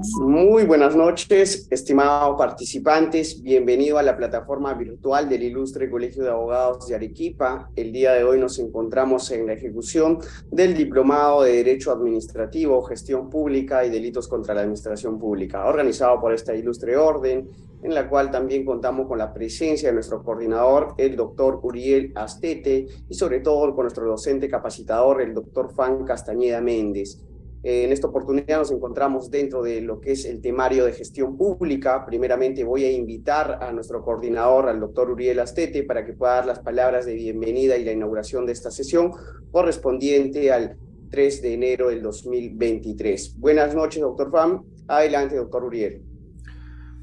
Muy buenas noches, estimados participantes. Bienvenido a la plataforma virtual del Ilustre Colegio de Abogados de Arequipa. El día de hoy nos encontramos en la ejecución del Diplomado de Derecho Administrativo, Gestión Pública y Delitos contra la Administración Pública, organizado por esta ilustre orden, en la cual también contamos con la presencia de nuestro coordinador, el doctor Uriel Astete, y sobre todo con nuestro docente capacitador, el doctor Fan Castañeda Méndez. En esta oportunidad nos encontramos dentro de lo que es el temario de gestión pública. Primeramente voy a invitar a nuestro coordinador, al doctor Uriel Astete, para que pueda dar las palabras de bienvenida y la inauguración de esta sesión correspondiente al 3 de enero del 2023. Buenas noches, doctor Fam. Adelante, doctor Uriel.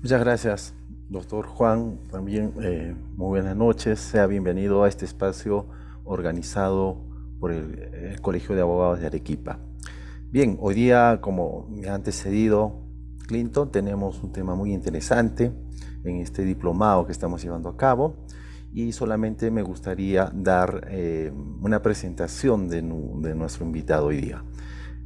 Muchas gracias, doctor Juan. También muy buenas noches. Sea bienvenido a este espacio organizado por el Colegio de Abogados de Arequipa. Bien, hoy día, como me ha antecedido Clinton, tenemos un tema muy interesante en este diplomado que estamos llevando a cabo, y solamente me gustaría dar una presentación de nuestro invitado hoy día.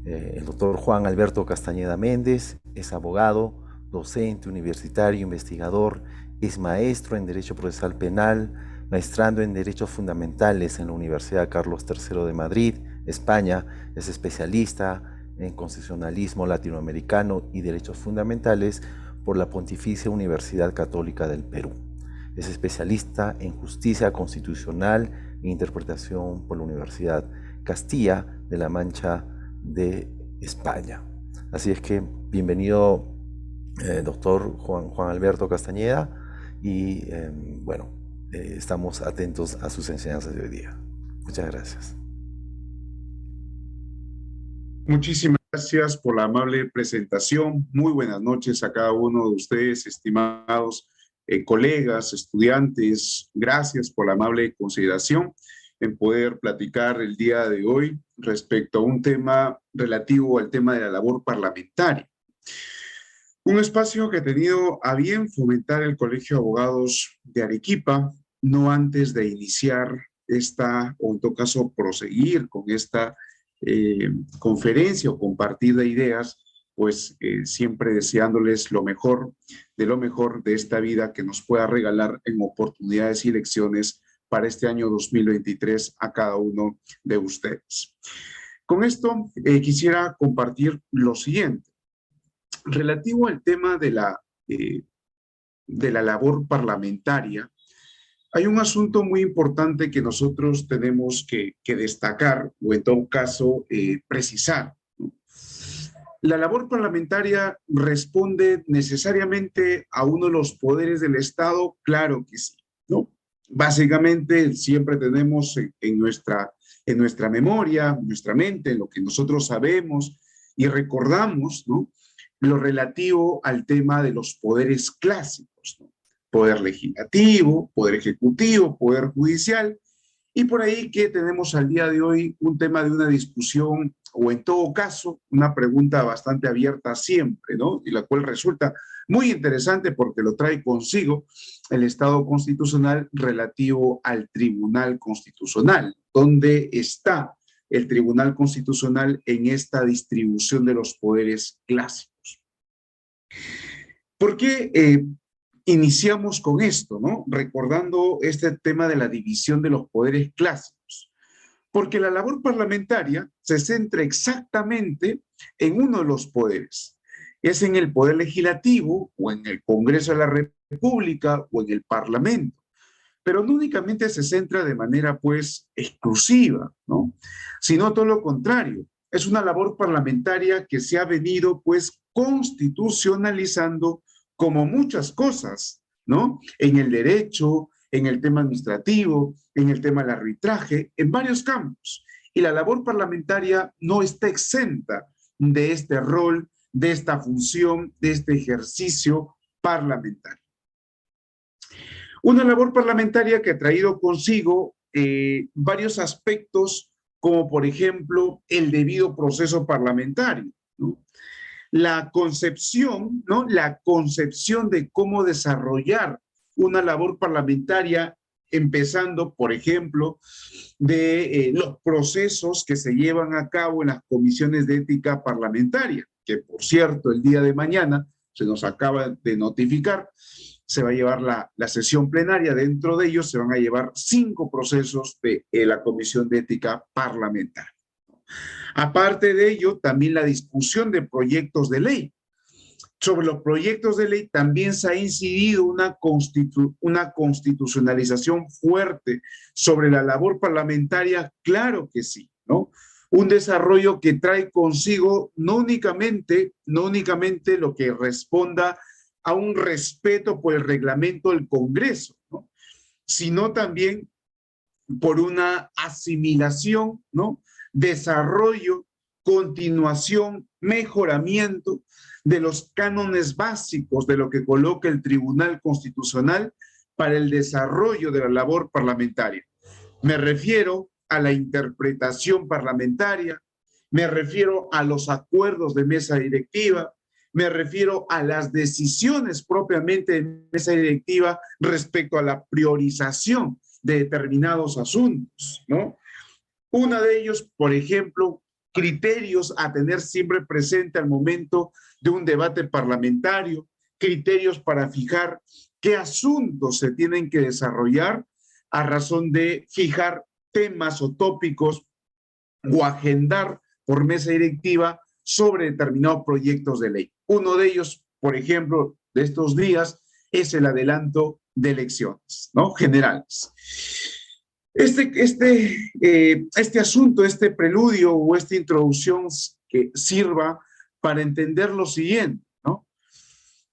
El doctor Juan Alberto Castañeda Méndez es abogado, docente, universitario, investigador, es maestro en Derecho Procesal Penal, maestrando en Derechos Fundamentales en la Universidad Carlos III de Madrid, España. Es especialista en constitucionalismo latinoamericano y derechos fundamentales por la Pontificia Universidad Católica del Perú. Es especialista en justicia constitucional e interpretación por la Universidad Castilla de la Mancha de España. Así es que bienvenido, doctor Juan Alberto Castañeda, y estamos atentos a sus enseñanzas de hoy día. Muchas gracias. Muchísimas gracias por la amable presentación. Muy buenas noches a cada uno de ustedes, estimados colegas, estudiantes. Gracias por la amable consideración en poder platicar el día de hoy respecto a un tema relativo al tema de la labor parlamentaria. Un espacio que ha tenido a bien fomentar el Colegio de Abogados de Arequipa, no antes de iniciar esta, o en todo caso proseguir con esta conferencia o compartir de ideas, pues siempre deseándoles lo mejor de esta vida que nos pueda regalar en oportunidades y lecciones para este año 2023 a cada uno de ustedes. Con esto quisiera compartir lo siguiente. Relativo al tema de la labor parlamentaria, hay un asunto muy importante que nosotros tenemos que destacar, o en todo caso precisar, ¿no? La labor parlamentaria responde necesariamente a uno de los poderes del Estado, claro que sí, ¿no? Básicamente siempre tenemos en nuestra memoria, en nuestra mente, en lo que nosotros sabemos y recordamos, ¿no?, lo relativo al tema de los poderes clásicos, ¿no? Poder legislativo, poder ejecutivo, poder judicial, y por ahí que tenemos al día de hoy un tema de una discusión, o en todo caso, una pregunta bastante abierta siempre, ¿no? Y la cual resulta muy interesante porque lo trae consigo el Estado constitucional relativo al Tribunal Constitucional. ¿Dónde está el Tribunal Constitucional en esta distribución de los poderes clásicos? ¿Por qué iniciamos con esto, ¿no? Recordando este tema de la división de los poderes clásicos. Porque la labor parlamentaria se centra exactamente en uno de los poderes. Es en el poder legislativo, o en el Congreso de la República, o en el Parlamento. Pero no únicamente se centra de manera, pues, exclusiva, ¿no? Sino todo lo contrario. Es una labor parlamentaria que se ha venido, pues, constitucionalizando como muchas cosas, ¿no? En el derecho, en el tema administrativo, en el tema del arbitraje, en varios campos. Y la labor parlamentaria no está exenta de este rol, de esta función, de este ejercicio parlamentario. Una labor parlamentaria que ha traído consigo varios aspectos, como por ejemplo el debido proceso parlamentario, ¿no? La concepción, ¿no? La concepción de cómo desarrollar una labor parlamentaria, empezando, por ejemplo, de los procesos que se llevan a cabo en las comisiones de ética parlamentaria, que por cierto el día de mañana se nos acaba de notificar, se va a llevar la sesión plenaria. Dentro de ellos se van a llevar 5 procesos de la Comisión de Ética Parlamentaria. Aparte de ello, también la discusión de proyectos de ley. Sobre los proyectos de ley también se ha incidido una constitucionalización fuerte sobre la labor parlamentaria, claro que sí, ¿no? Un desarrollo que trae consigo no únicamente lo que responda a un respeto por el reglamento del Congreso, ¿no? Sino también por una asimilación, ¿no? Desarrollo, continuación, mejoramiento de los cánones básicos de lo que coloca el Tribunal Constitucional para el desarrollo de la labor parlamentaria. Me refiero a la interpretación parlamentaria, me refiero a los acuerdos de mesa directiva, me refiero a las decisiones propiamente de mesa directiva respecto a la priorización de determinados asuntos, ¿no? Uno de ellos, por ejemplo, criterios a tener siempre presente al momento de un debate parlamentario, criterios para fijar qué asuntos se tienen que desarrollar a razón de fijar temas o tópicos o agendar por mesa directiva sobre determinados proyectos de ley. Uno de ellos, por ejemplo, de estos días, es el adelanto de elecciones, ¿no? Generales. Este asunto, este preludio o esta introducción que sirva para entender lo siguiente, ¿no?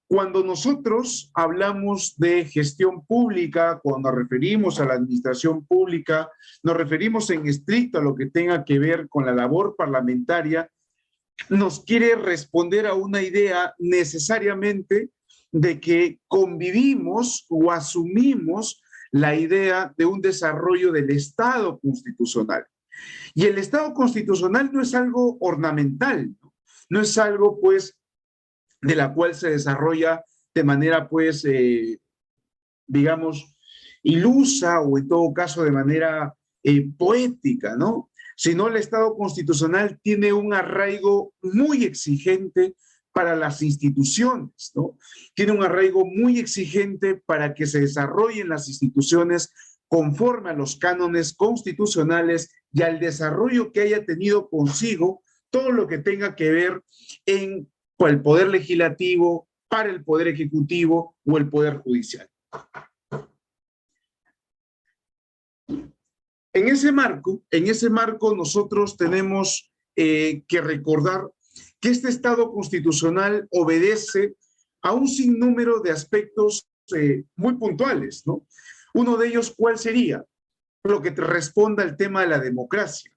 Cuando nosotros hablamos de gestión pública, cuando nos referimos a la administración pública, nos referimos en estricto a lo que tenga que ver con la labor parlamentaria, nos quiere responder a una idea necesariamente de que convivimos o asumimos la idea de un desarrollo del Estado constitucional. Y el Estado constitucional no es algo ornamental, no es algo, pues, de la cual se desarrolla de manera, pues, digamos, ilusa o en todo caso de manera poética, ¿no? Sino el Estado constitucional tiene un arraigo muy exigente para las instituciones, ¿no? Tiene un arraigo muy exigente para que se desarrollen las instituciones conforme a los cánones constitucionales y al desarrollo que haya tenido consigo todo lo que tenga que ver en el poder legislativo, para el poder ejecutivo o el poder judicial. En ese marco nosotros tenemos que recordar que este Estado constitucional obedece a un sinnúmero de aspectos muy puntuales, ¿no? Uno de ellos, ¿cuál sería? Lo que te responda al tema de la democracia.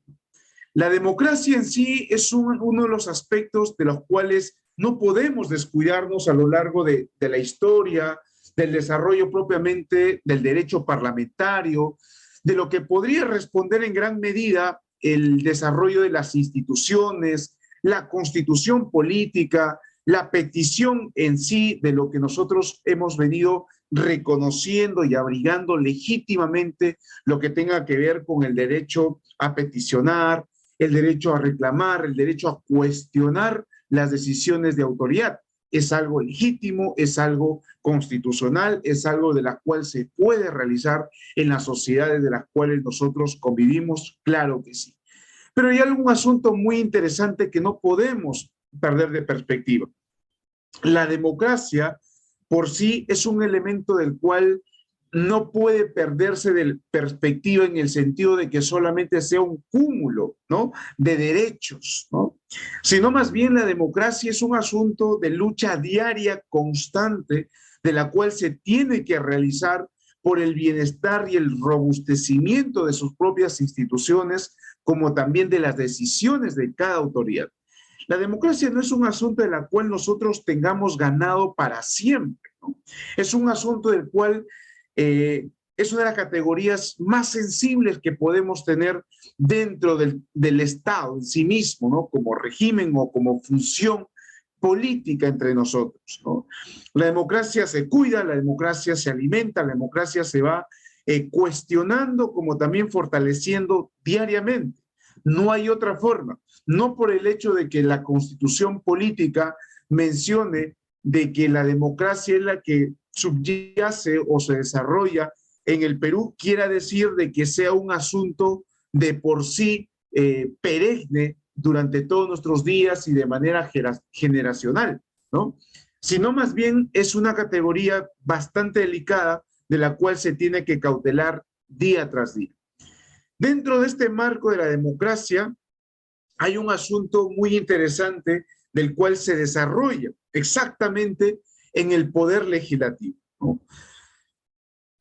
La democracia en sí es uno de los aspectos de los cuales no podemos descuidarnos a lo largo de la historia, del desarrollo propiamente del derecho parlamentario, de lo que podría responder en gran medida el desarrollo de las instituciones, la constitución política, la petición en sí de lo que nosotros hemos venido reconociendo y abrigando legítimamente, lo que tenga que ver con el derecho a peticionar, el derecho a reclamar, el derecho a cuestionar las decisiones de autoridad. Es algo legítimo, es algo constitucional, es algo de la cual se puede realizar en las sociedades de las cuales nosotros convivimos, claro que sí. Pero hay algún asunto muy interesante que no podemos perder de perspectiva. La democracia por sí es un elemento del cual no puede perderse de perspectiva en el sentido de que solamente sea un cúmulo, ¿no?, de derechos, ¿no? Sino más bien la democracia es un asunto de lucha diaria constante de la cual se tiene que realizar por el bienestar y el robustecimiento de sus propias instituciones, como también de las decisiones de cada autoridad. La democracia no es un asunto de la cual nosotros tengamos ganado para siempre, ¿no? Es un asunto del cual es una de las categorías más sensibles que podemos tener dentro del Estado en sí mismo, ¿no?, como régimen o como función política entre nosotros, ¿no? La democracia se cuida, la democracia se alimenta, la democracia se va cuestionando como también fortaleciendo diariamente. No hay otra forma. No por el hecho de que la constitución política mencione de que la democracia es la que subyace o se desarrolla en el Perú, quiera decir de que sea un asunto de por sí perenne durante todos nuestros días y de manera generacional, ¿no? Sino más bien es una categoría bastante delicada de la cual se tiene que cautelar día tras día. Dentro de este marco de la democracia hay un asunto muy interesante del cual se desarrolla exactamente en el poder legislativo, ¿no?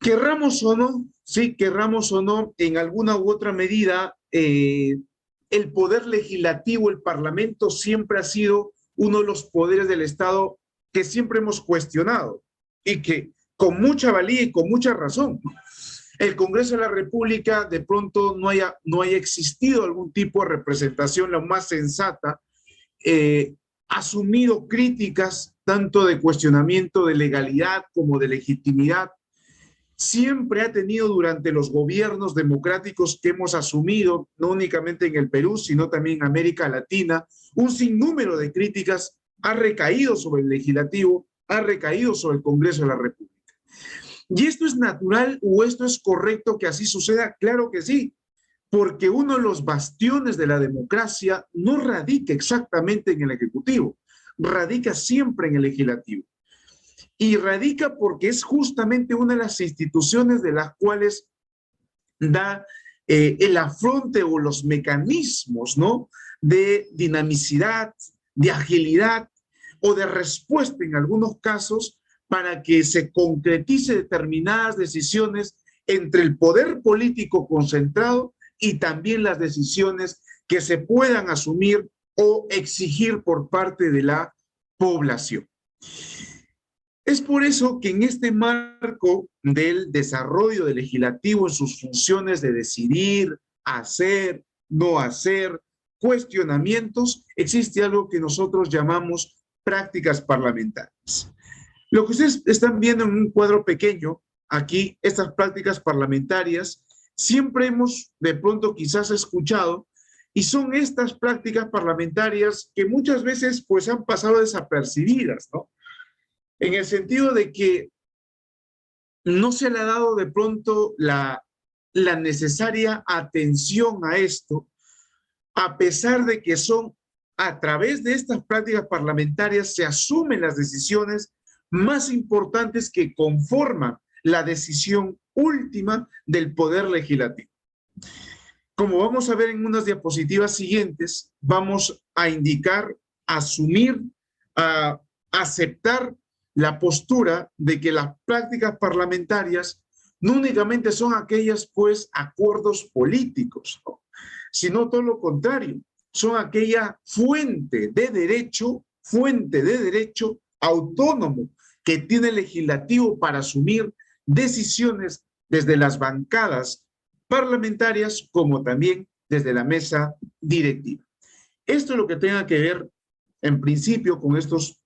Querramos o no, sí, querramos o no, en alguna u otra medida, el poder legislativo, el Parlamento, siempre ha sido uno de los poderes del Estado que siempre hemos cuestionado y que con mucha valía y con mucha razón. El Congreso de la República de pronto no haya existido algún tipo de representación la más sensata, asumido críticas tanto de cuestionamiento de legalidad como de legitimidad. Siempre ha tenido durante los gobiernos democráticos que hemos asumido, no únicamente en el Perú, sino también en América Latina, un sinnúmero de críticas ha recaído sobre el legislativo, ha recaído sobre el Congreso de la República. ¿Y esto es natural o esto es correcto que así suceda? Claro que sí, porque uno de los bastiones de la democracia no radica exactamente en el Ejecutivo, radica siempre en el Legislativo. Y radica porque es justamente una de las instituciones de las cuales da el afronte o los mecanismos, ¿no?, de dinamicidad, de agilidad o de respuesta en algunos casos para que se concretice determinadas decisiones entre el poder político concentrado y también las decisiones que se puedan asumir o exigir por parte de la población. Es por eso que en este marco del desarrollo del legislativo en sus funciones de decidir, hacer, no hacer, cuestionamientos, existe algo que nosotros llamamos prácticas parlamentarias. Lo que ustedes están viendo en un cuadro pequeño, aquí, estas prácticas parlamentarias, siempre hemos de pronto quizás escuchado, y son estas prácticas parlamentarias que muchas veces pues han pasado desapercibidas, ¿no? En el sentido de que no se le ha dado de pronto la necesaria atención a esto, a pesar de que son a través de estas prácticas parlamentarias se asumen las decisiones más importantes que conforman la decisión última del poder legislativo. Como vamos a ver en unas diapositivas siguientes, vamos a indicar, asumir, a aceptar la postura de que las prácticas parlamentarias no únicamente son aquellas, pues, acuerdos políticos, ¿no?, sino todo lo contrario, son aquella fuente de derecho autónomo que tiene el legislativo para asumir decisiones desde las bancadas parlamentarias como también desde la mesa directiva. Esto es lo que tenga que ver, en principio, con estos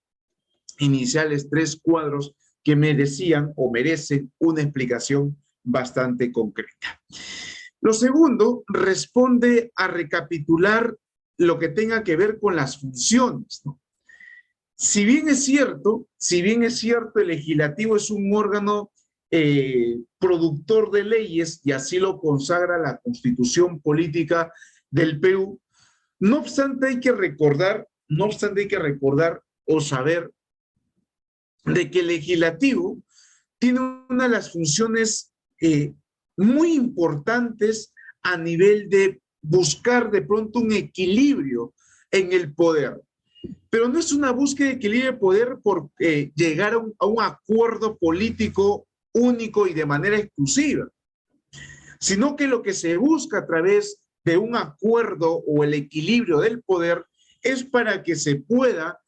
iniciales 3 cuadros que merecían o merecen una explicación bastante concreta. Lo segundo responde a recapitular lo que tenga que ver con las funciones, ¿no? Si bien es cierto, el legislativo es un órgano productor de leyes, y así lo consagra la Constitución Política del Perú, no obstante hay que recordar o saber de que el legislativo tiene una de las funciones muy importantes a nivel de buscar de pronto un equilibrio en el poder. Pero no es una búsqueda de equilibrio de poder por llegar a un acuerdo político único y de manera exclusiva, sino que lo que se busca a través de un acuerdo o el equilibrio del poder es para que se pueda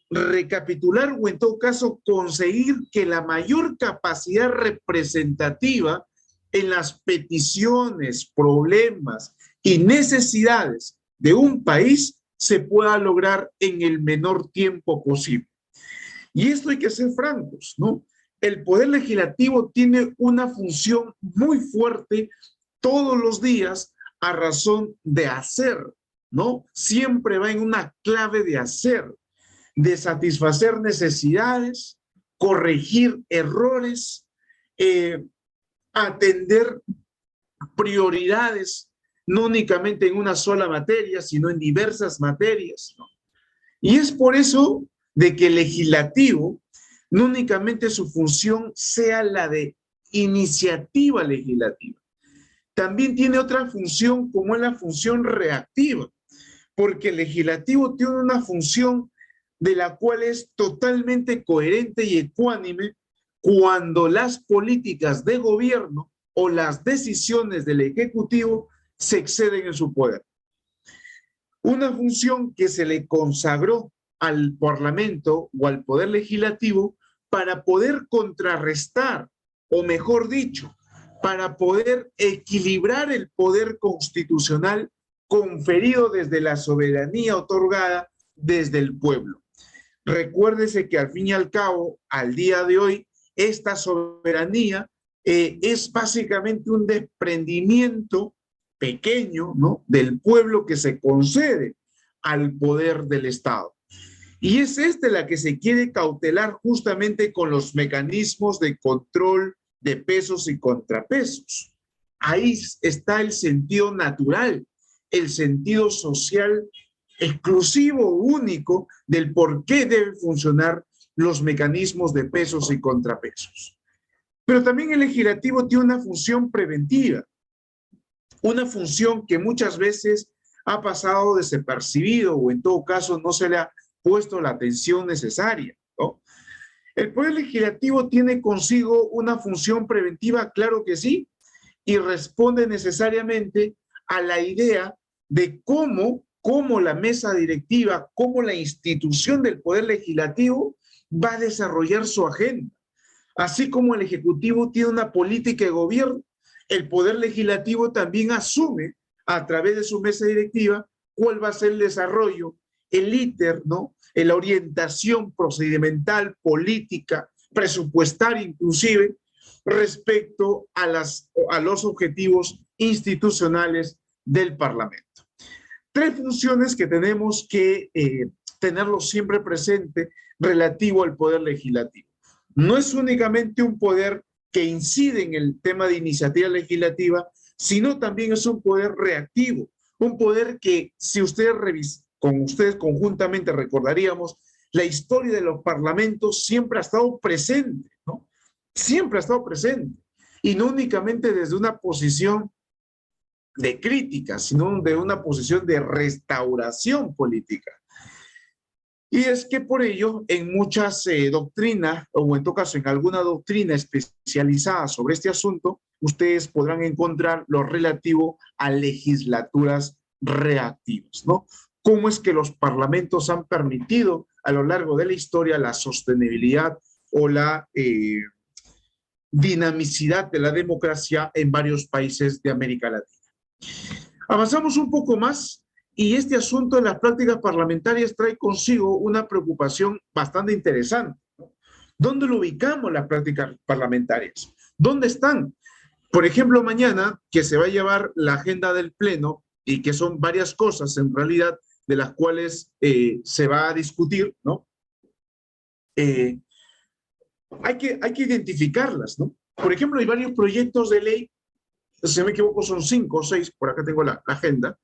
recapitular o en todo caso conseguir que la mayor capacidad representativa en las peticiones, problemas y necesidades de un país se pueda lograr en el menor tiempo posible. Y esto hay que ser francos, ¿no? El poder legislativo tiene una función muy fuerte todos los días a razón de hacer, ¿no? Siempre va en una clave de hacer, de satisfacer necesidades, corregir errores, atender prioridades, no únicamente en una sola materia, sino en diversas materias, ¿no? Y es por eso de que el legislativo, no únicamente su función sea la de iniciativa legislativa, también tiene otra función como es la función reactiva, porque el legislativo tiene una función de la cual es totalmente coherente y ecuánime cuando las políticas de gobierno o las decisiones del Ejecutivo se exceden en su poder. Una función que se le consagró al Parlamento o al Poder Legislativo para poder contrarrestar, o mejor dicho, para poder equilibrar el poder constitucional conferido desde la soberanía otorgada desde el pueblo. Recuérdese que al fin y al cabo, al día de hoy, esta soberanía es básicamente un desprendimiento pequeño, ¿no?, del pueblo que se concede al poder del Estado. Y es esta la que se quiere cautelar justamente con los mecanismos de control de pesos y contrapesos. Ahí está el sentido natural, el sentido social exclusivo, único, del por qué deben funcionar los mecanismos de pesos y contrapesos. Pero también el legislativo tiene una función preventiva, una función que muchas veces ha pasado desapercibido o en todo caso no se le ha puesto la atención necesaria, ¿no? ¿El Poder Legislativo tiene consigo una función preventiva? Claro que sí, y responde necesariamente a la idea de cómo la mesa directiva, cómo la institución del Poder Legislativo va a desarrollar su agenda. Así como el Ejecutivo tiene una política de gobierno, el Poder Legislativo también asume a través de su mesa directiva cuál va a ser el desarrollo, el íter, ¿no?, la orientación procedimental, política, presupuestaria inclusive, respecto a los objetivos institucionales del Parlamento. Tres funciones que tenemos que tenerlo siempre presente relativo al Poder Legislativo. No es únicamente un poder que incide en el tema de iniciativa legislativa, sino también es un poder reactivo, un poder que, si ustedes revisan, con ustedes conjuntamente recordaríamos, la historia de los parlamentos siempre ha estado presente, ¿no? Siempre ha estado presente, y no únicamente desde una posición de crítica, sino de una posición de restauración política. Y es que por ello, en muchas doctrinas, o en todo caso en alguna doctrina especializada sobre este asunto, ustedes podrán encontrar lo relativo a legislaturas reactivas, ¿no? Cómo es que los parlamentos han permitido a lo largo de la historia la sostenibilidad o la dinamicidad de la democracia en varios países de América Latina. Avanzamos un poco más. Y este asunto de las prácticas parlamentarias trae consigo una preocupación bastante interesante, ¿no? ¿Dónde lo ubicamos las prácticas parlamentarias? ¿Dónde están? Por ejemplo, mañana que se va a llevar la agenda del Pleno y que son varias cosas en realidad de las cuales se va a discutir, ¿no? Hay que identificarlas, ¿no? Por ejemplo, hay varios proyectos de ley, si no me equivoco son 5 o 6, por acá tengo la agenda,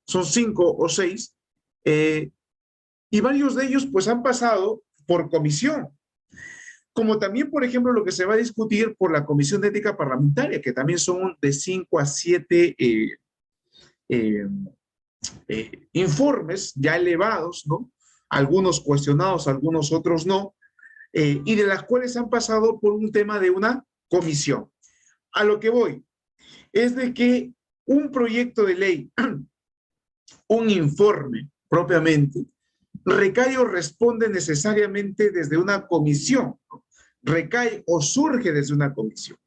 son 5 o 6, y varios de ellos pues han pasado por comisión, como también, por ejemplo, lo que se va a discutir por la Comisión de Ética Parlamentaria, que también son de 5 a 7 informes ya elevados, ¿no? Algunos cuestionados, algunos otros no, y de las cuales han pasado por un tema de una comisión. A lo que voy es de que un proyecto de ley, un informe propiamente, recae o responde necesariamente desde una comisión, ¿no? Recae o surge desde una comisión.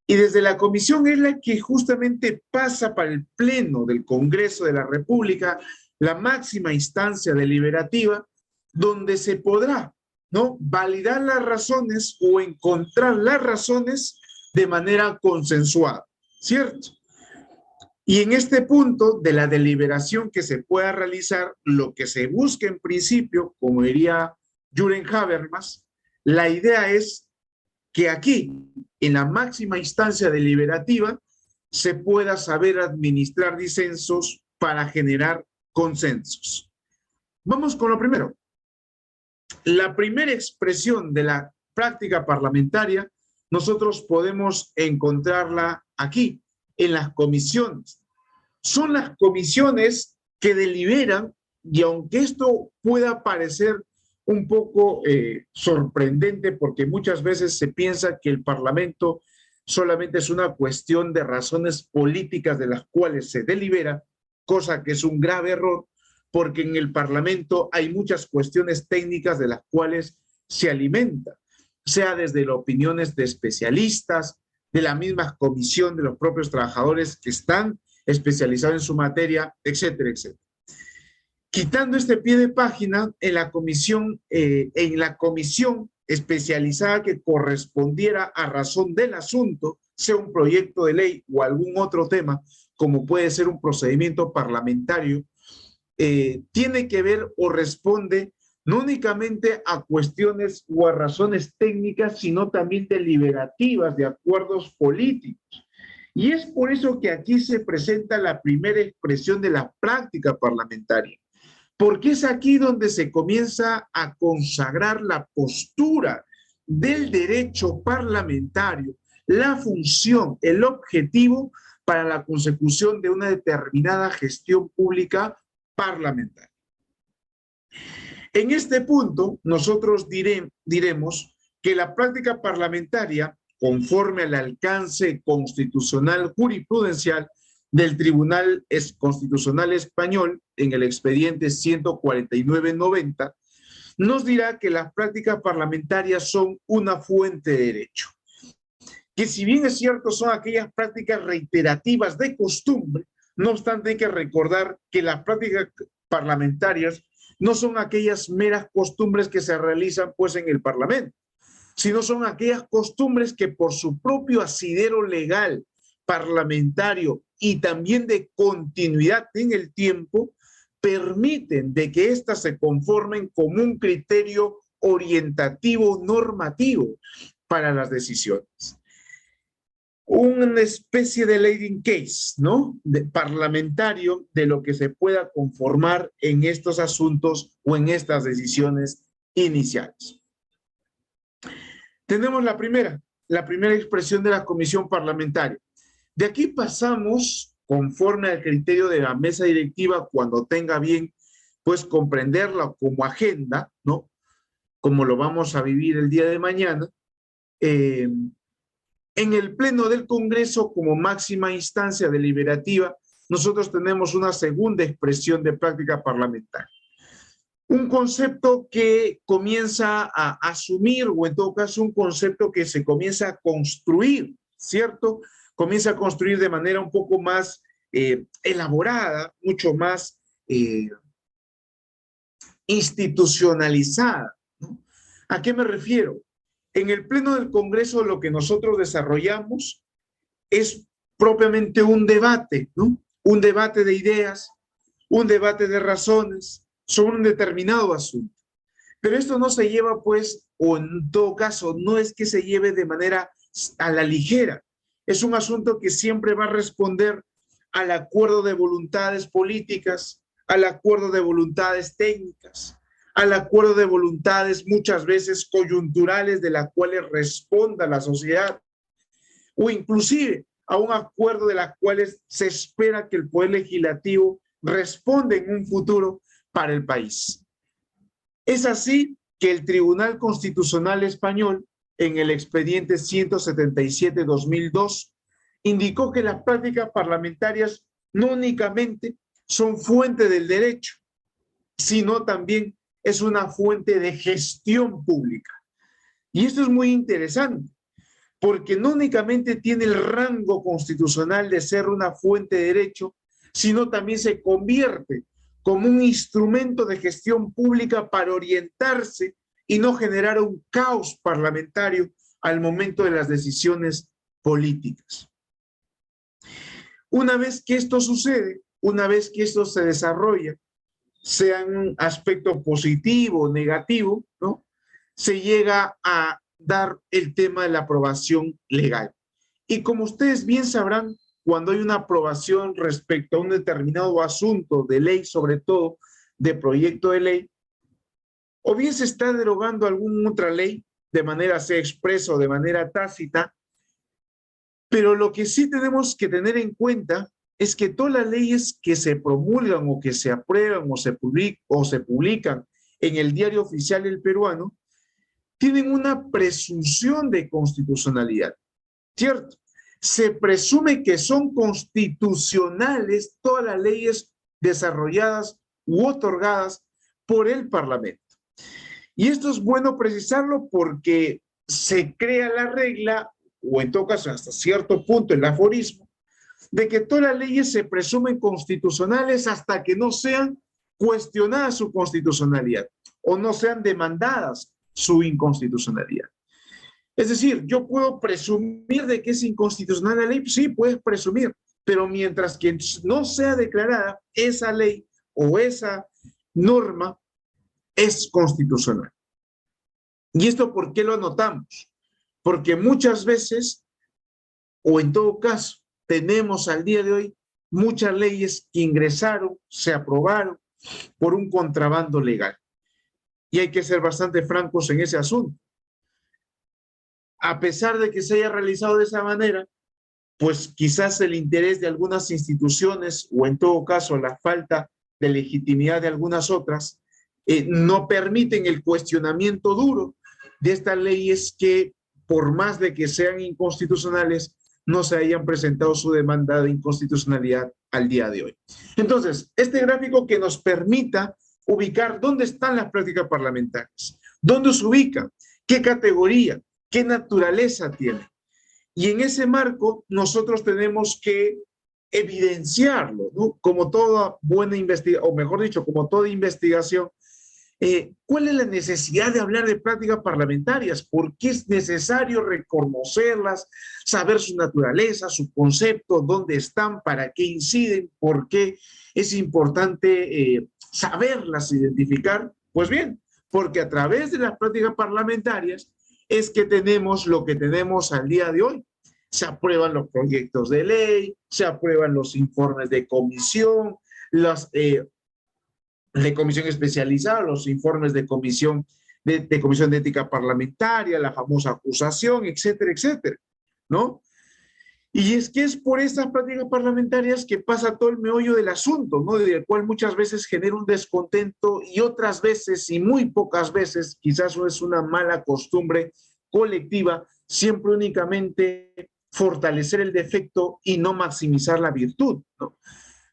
Y desde la comisión es la que justamente pasa para el Pleno del Congreso de la República, la máxima instancia deliberativa, donde se podrá, ¿no?, validar las razones o encontrar las razones de manera consensuada, ¿cierto? Y en este punto de la deliberación que se pueda realizar, lo que se busca en principio, como diría Jürgen Habermas, la idea es que aquí, en la máxima instancia deliberativa, se pueda saber administrar disensos para generar consensos. Vamos con lo primero. La primera expresión de la práctica parlamentaria, nosotros podemos encontrarla aquí, en las comisiones. Son las comisiones que deliberan, y aunque esto pueda parecer un poco sorprendente, porque muchas veces se piensa que el Parlamento solamente es una cuestión de razones políticas de las cuales se delibera, cosa que es un grave error, porque en el Parlamento hay muchas cuestiones técnicas de las cuales se alimenta, sea desde las opiniones de especialistas, de la misma comisión, de los propios trabajadores que están especializados en su materia, etcétera, etcétera. Quitando este pie de página, en la comisión especializada que correspondiera a razón del asunto, sea un proyecto de ley o algún otro tema, como puede ser un procedimiento parlamentario, tiene que ver o responde no únicamente a cuestiones o a razones técnicas, sino también deliberativas de acuerdos políticos. Y es por eso que aquí se presenta la primera expresión de la práctica parlamentaria, porque es aquí donde se comienza a consagrar la postura del derecho parlamentario, la función, el objetivo para la consecución de una determinada gestión pública parlamentaria. En este punto, nosotros diremos que la práctica parlamentaria, conforme al alcance constitucional jurisprudencial del Tribunal Constitucional Español, en el expediente 149/90, nos dirá que las prácticas parlamentarias son una fuente de derecho. Que si bien es cierto, son aquellas prácticas reiterativas de costumbre, no obstante hay que recordar que las prácticas parlamentarias no son aquellas meras costumbres que se realizan pues en el Parlamento, sino son aquellas costumbres que por su propio asidero legal, parlamentario y también de continuidad en el tiempo, permiten de que éstas se conformen como un criterio orientativo normativo para las decisiones. Una especie de leading case, ¿no? Parlamentario de lo que se pueda conformar en estos asuntos o en estas decisiones iniciales. Tenemos la primera expresión de la comisión parlamentaria. De aquí pasamos, conforme al criterio de la mesa directiva, cuando tenga bien, pues comprenderla como agenda, ¿no? Como lo vamos a vivir el día de mañana, en el Pleno del Congreso, como máxima instancia deliberativa, nosotros tenemos una segunda expresión de práctica parlamentaria. Un concepto que comienza a asumir, o en todo caso un concepto que se comienza a construir, ¿cierto? Comienza a construir de manera un poco más elaborada, mucho más institucionalizada, ¿no? ¿A qué me refiero? En el Pleno del Congreso lo que nosotros desarrollamos es propiamente un debate, ¿no? Un debate de ideas, un debate de razones sobre un determinado asunto. Pero esto no se lleva, pues, o en todo caso, no es que se lleve de manera a la ligera. Es un asunto que siempre va a responder al acuerdo de voluntades políticas, al acuerdo de voluntades técnicas, al acuerdo de voluntades muchas veces coyunturales de las cuales responda la sociedad, o inclusive a un acuerdo de las cuales se espera que el Poder Legislativo responda en un futuro para el país. Es así que el Tribunal Constitucional Español, en el expediente 177/2002, indicó que las prácticas parlamentarias no únicamente son fuente del derecho, sino también es una fuente de gestión pública. Y esto es muy interesante, porque no únicamente tiene el rango constitucional de ser una fuente de derecho, sino también se convierte como un instrumento de gestión pública para orientarse y no generar un caos parlamentario al momento de las decisiones políticas. Una vez que esto sucede, una vez que esto se desarrolla, sea un aspecto positivo o negativo, ¿no? Se llega a dar el tema de la aprobación legal. Y como ustedes bien sabrán, cuando hay una aprobación respecto a un determinado asunto de ley, sobre todo de proyecto de ley, o bien se está derogando alguna otra ley de manera sea expresa o de manera tácita, pero lo que sí tenemos que tener en cuenta es que todas las leyes que se promulgan o que se aprueban o se publican en el diario oficial del peruano tienen una presunción de constitucionalidad, ¿cierto? Se presume que son constitucionales todas las leyes desarrolladas u otorgadas por el Parlamento. Y esto es bueno precisarlo porque se crea la regla, o en todo caso hasta cierto punto el aforismo, de que todas las leyes se presumen constitucionales hasta que no sean cuestionadas su constitucionalidad o no sean demandadas su inconstitucionalidad. Es decir, yo puedo presumir de que es inconstitucional la ley, sí, puedes presumir, pero mientras que no sea declarada esa ley o esa norma es constitucional. ¿Y esto por qué lo anotamos? Porque muchas veces, o en todo caso, tenemos al día de hoy muchas leyes que ingresaron, se aprobaron por un contrabando legal. Y hay que ser bastante francos en ese asunto. A pesar de que se haya realizado de esa manera, pues quizás el interés de algunas instituciones o en todo caso la falta de legitimidad de algunas otras no permiten el cuestionamiento duro de estas leyes que por más de que sean inconstitucionales no se hayan presentado su demanda de inconstitucionalidad al día de hoy. Entonces, este gráfico que nos permita ubicar dónde están las prácticas parlamentarias, dónde se ubica, qué categoría, qué naturaleza tiene. Y en ese marco nosotros tenemos que evidenciarlo, ¿no? Como toda buena investigación, o mejor dicho, como toda investigación, ¿cuál es la necesidad de hablar de prácticas parlamentarias? ¿Por qué es necesario reconocerlas, saber su naturaleza, su concepto, dónde están, para qué inciden, por qué es importante saberlas identificar? Pues bien, porque a través de las prácticas parlamentarias es que tenemos lo que tenemos al día de hoy. Se aprueban los proyectos de ley, se aprueban los informes de comisión, de comisión especializada, los informes de comisión de ética parlamentaria, la famosa acusación, etcétera, etcétera, ¿no? Y es que es por estas prácticas parlamentarias que pasa todo el meollo del asunto, ¿no? Del cual muchas veces genera un descontento y otras veces, y muy pocas veces, quizás es una mala costumbre colectiva, siempre únicamente fortalecer el defecto y no maximizar la virtud, ¿no?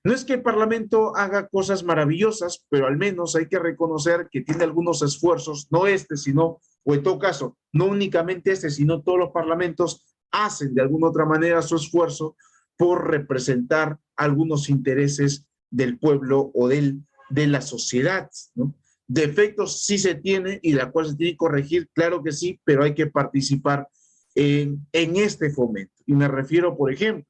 No es que el Parlamento haga cosas maravillosas, pero al menos hay que reconocer que tiene algunos esfuerzos, no este, sino, o en todo caso, no únicamente este, sino todos los parlamentos hacen de alguna otra manera su esfuerzo por representar algunos intereses del pueblo o de la sociedad, ¿no? Defectos sí se tiene y la cual se tiene que corregir, claro que sí, pero hay que participar en este fomento. Y me refiero, por ejemplo,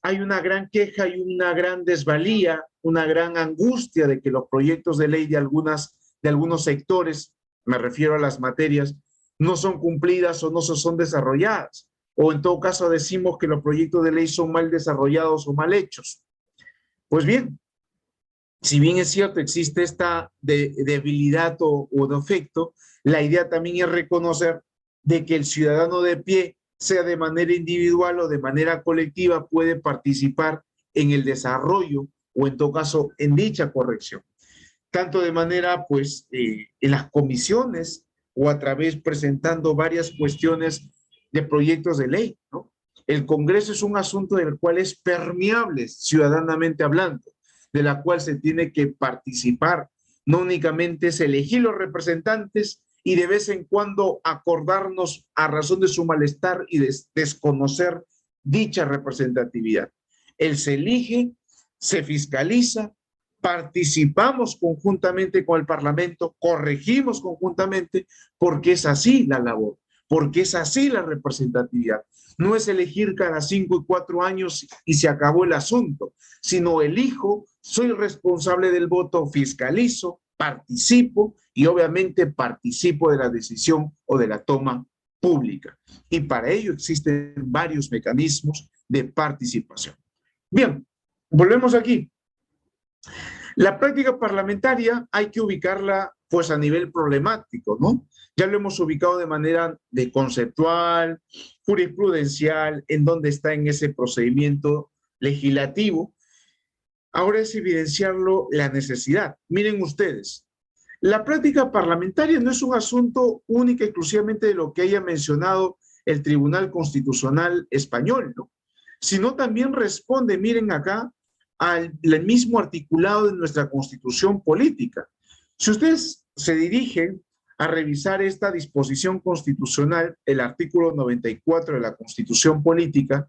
hay una gran queja y una gran desvalía, una gran angustia de que los proyectos de ley de algunos sectores, me refiero a las materias, no son cumplidas o no son desarrolladas. O en todo caso decimos que los proyectos de ley son mal desarrollados o mal hechos. Pues bien, si bien es cierto existe esta debilidad o defecto, la idea también es reconocer de que el ciudadano de pie, sea de manera individual o de manera colectiva, puede participar en el desarrollo o en todo caso en dicha corrección. Tanto de manera pues en las comisiones o a través presentando varias cuestiones de proyectos de ley, ¿no? El Congreso es un asunto del cual es permeable ciudadanamente hablando, de la cual se tiene que participar. No únicamente es elegir los representantes y de vez en cuando acordarnos a razón de su malestar y desconocer dicha representatividad. Él se elige, se fiscaliza, participamos conjuntamente con el Parlamento, corregimos conjuntamente, porque es así la labor. porque es así la representatividad. No es elegir cada 5 y 4 años y se acabó el asunto, sino elijo, soy responsable del voto, fiscalizo, participo y obviamente participo de la decisión o de la toma pública. Y para ello existen varios mecanismos de participación. Bien, volvemos aquí. La práctica parlamentaria hay que ubicarla pues a nivel problemático, ¿no? Ya lo hemos ubicado de manera conceptual, jurisprudencial, en donde está en ese procedimiento legislativo. Ahora es evidenciarlo la necesidad. Miren ustedes, la práctica parlamentaria no es un asunto único exclusivamente de lo que haya mencionado el Tribunal Constitucional Español, ¿no? Sino también responde, miren acá, al mismo articulado de nuestra Constitución política. Si ustedes se dirigen a revisar esta disposición constitucional, el artículo 94 de la Constitución política,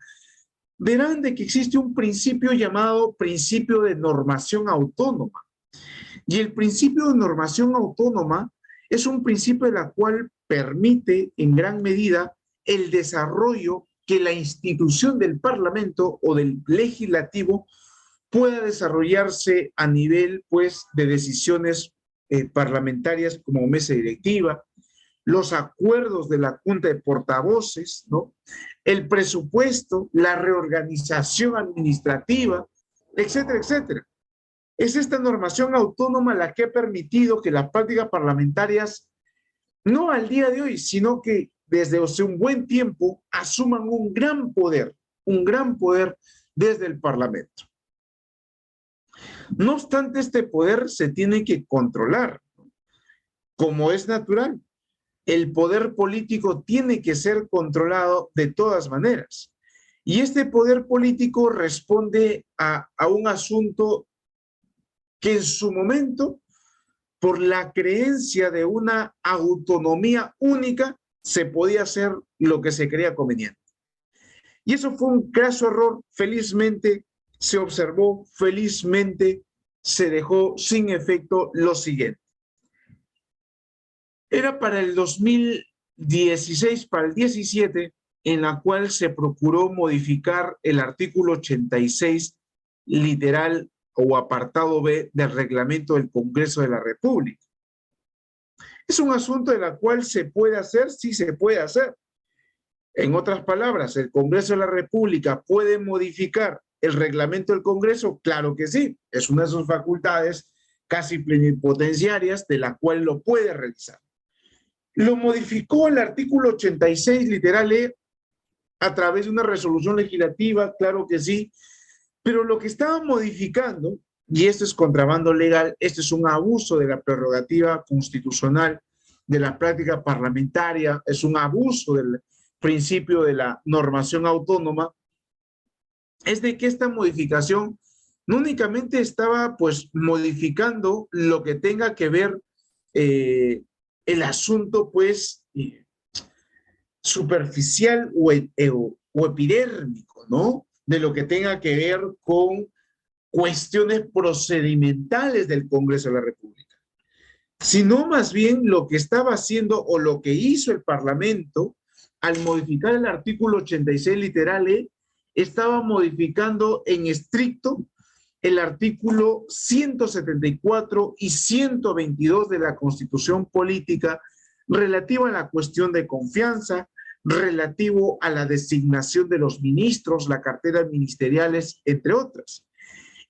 verán de que existe un principio llamado principio de normación autónoma. Y el principio de normación autónoma es un principio de la cual permite en gran medida el desarrollo que la institución del Parlamento o del legislativo pueda desarrollarse a nivel, pues, de decisiones parlamentarias como mesa directiva, los acuerdos de la Junta de Portavoces, ¿no? El presupuesto, la reorganización administrativa, etcétera, etcétera. Es esta normación autónoma la que ha permitido que las prácticas parlamentarias, no al día de hoy, sino que desde hace un buen tiempo, asuman un gran poder desde el Parlamento. No obstante, este poder se tiene que controlar, como es natural. El poder político tiene que ser controlado de todas maneras. Y este poder político responde a un asunto que en su momento, por la creencia de una autonomía única, se podía hacer lo que se creía conveniente. Y eso fue un craso error. Felizmente se observó, felizmente se dejó sin efecto lo siguiente. Era para el 2016, para el 17, en la cual se procuró modificar el artículo 86, literal o apartado B del reglamento del Congreso de la República. Es un asunto de la cual se puede hacer, sí se puede hacer. En otras palabras, ¿el Congreso de la República puede modificar el reglamento del Congreso? Claro que sí, es una de sus facultades casi plenipotenciarias de la cual lo puede realizar. Lo modificó el artículo 86, literal E, a través de una resolución legislativa, claro que sí, pero lo que estaba modificando, y esto es contrabando legal, esto es un abuso de la prerrogativa constitucional de la práctica parlamentaria, es un abuso del principio de la normación autónoma, es de que esta modificación no únicamente estaba pues modificando lo que tenga que ver el asunto pues superficial o epidérmico, ¿no? De lo que tenga que ver con cuestiones procedimentales del Congreso de la República, sino más bien lo que estaba haciendo o lo que hizo el Parlamento al modificar el artículo 86 literal E, estaba modificando en estricto el artículo 174 y 122 de la Constitución Política relativo a la cuestión de confianza, relativo a la designación de los ministros, la cartera ministeriales, entre otras.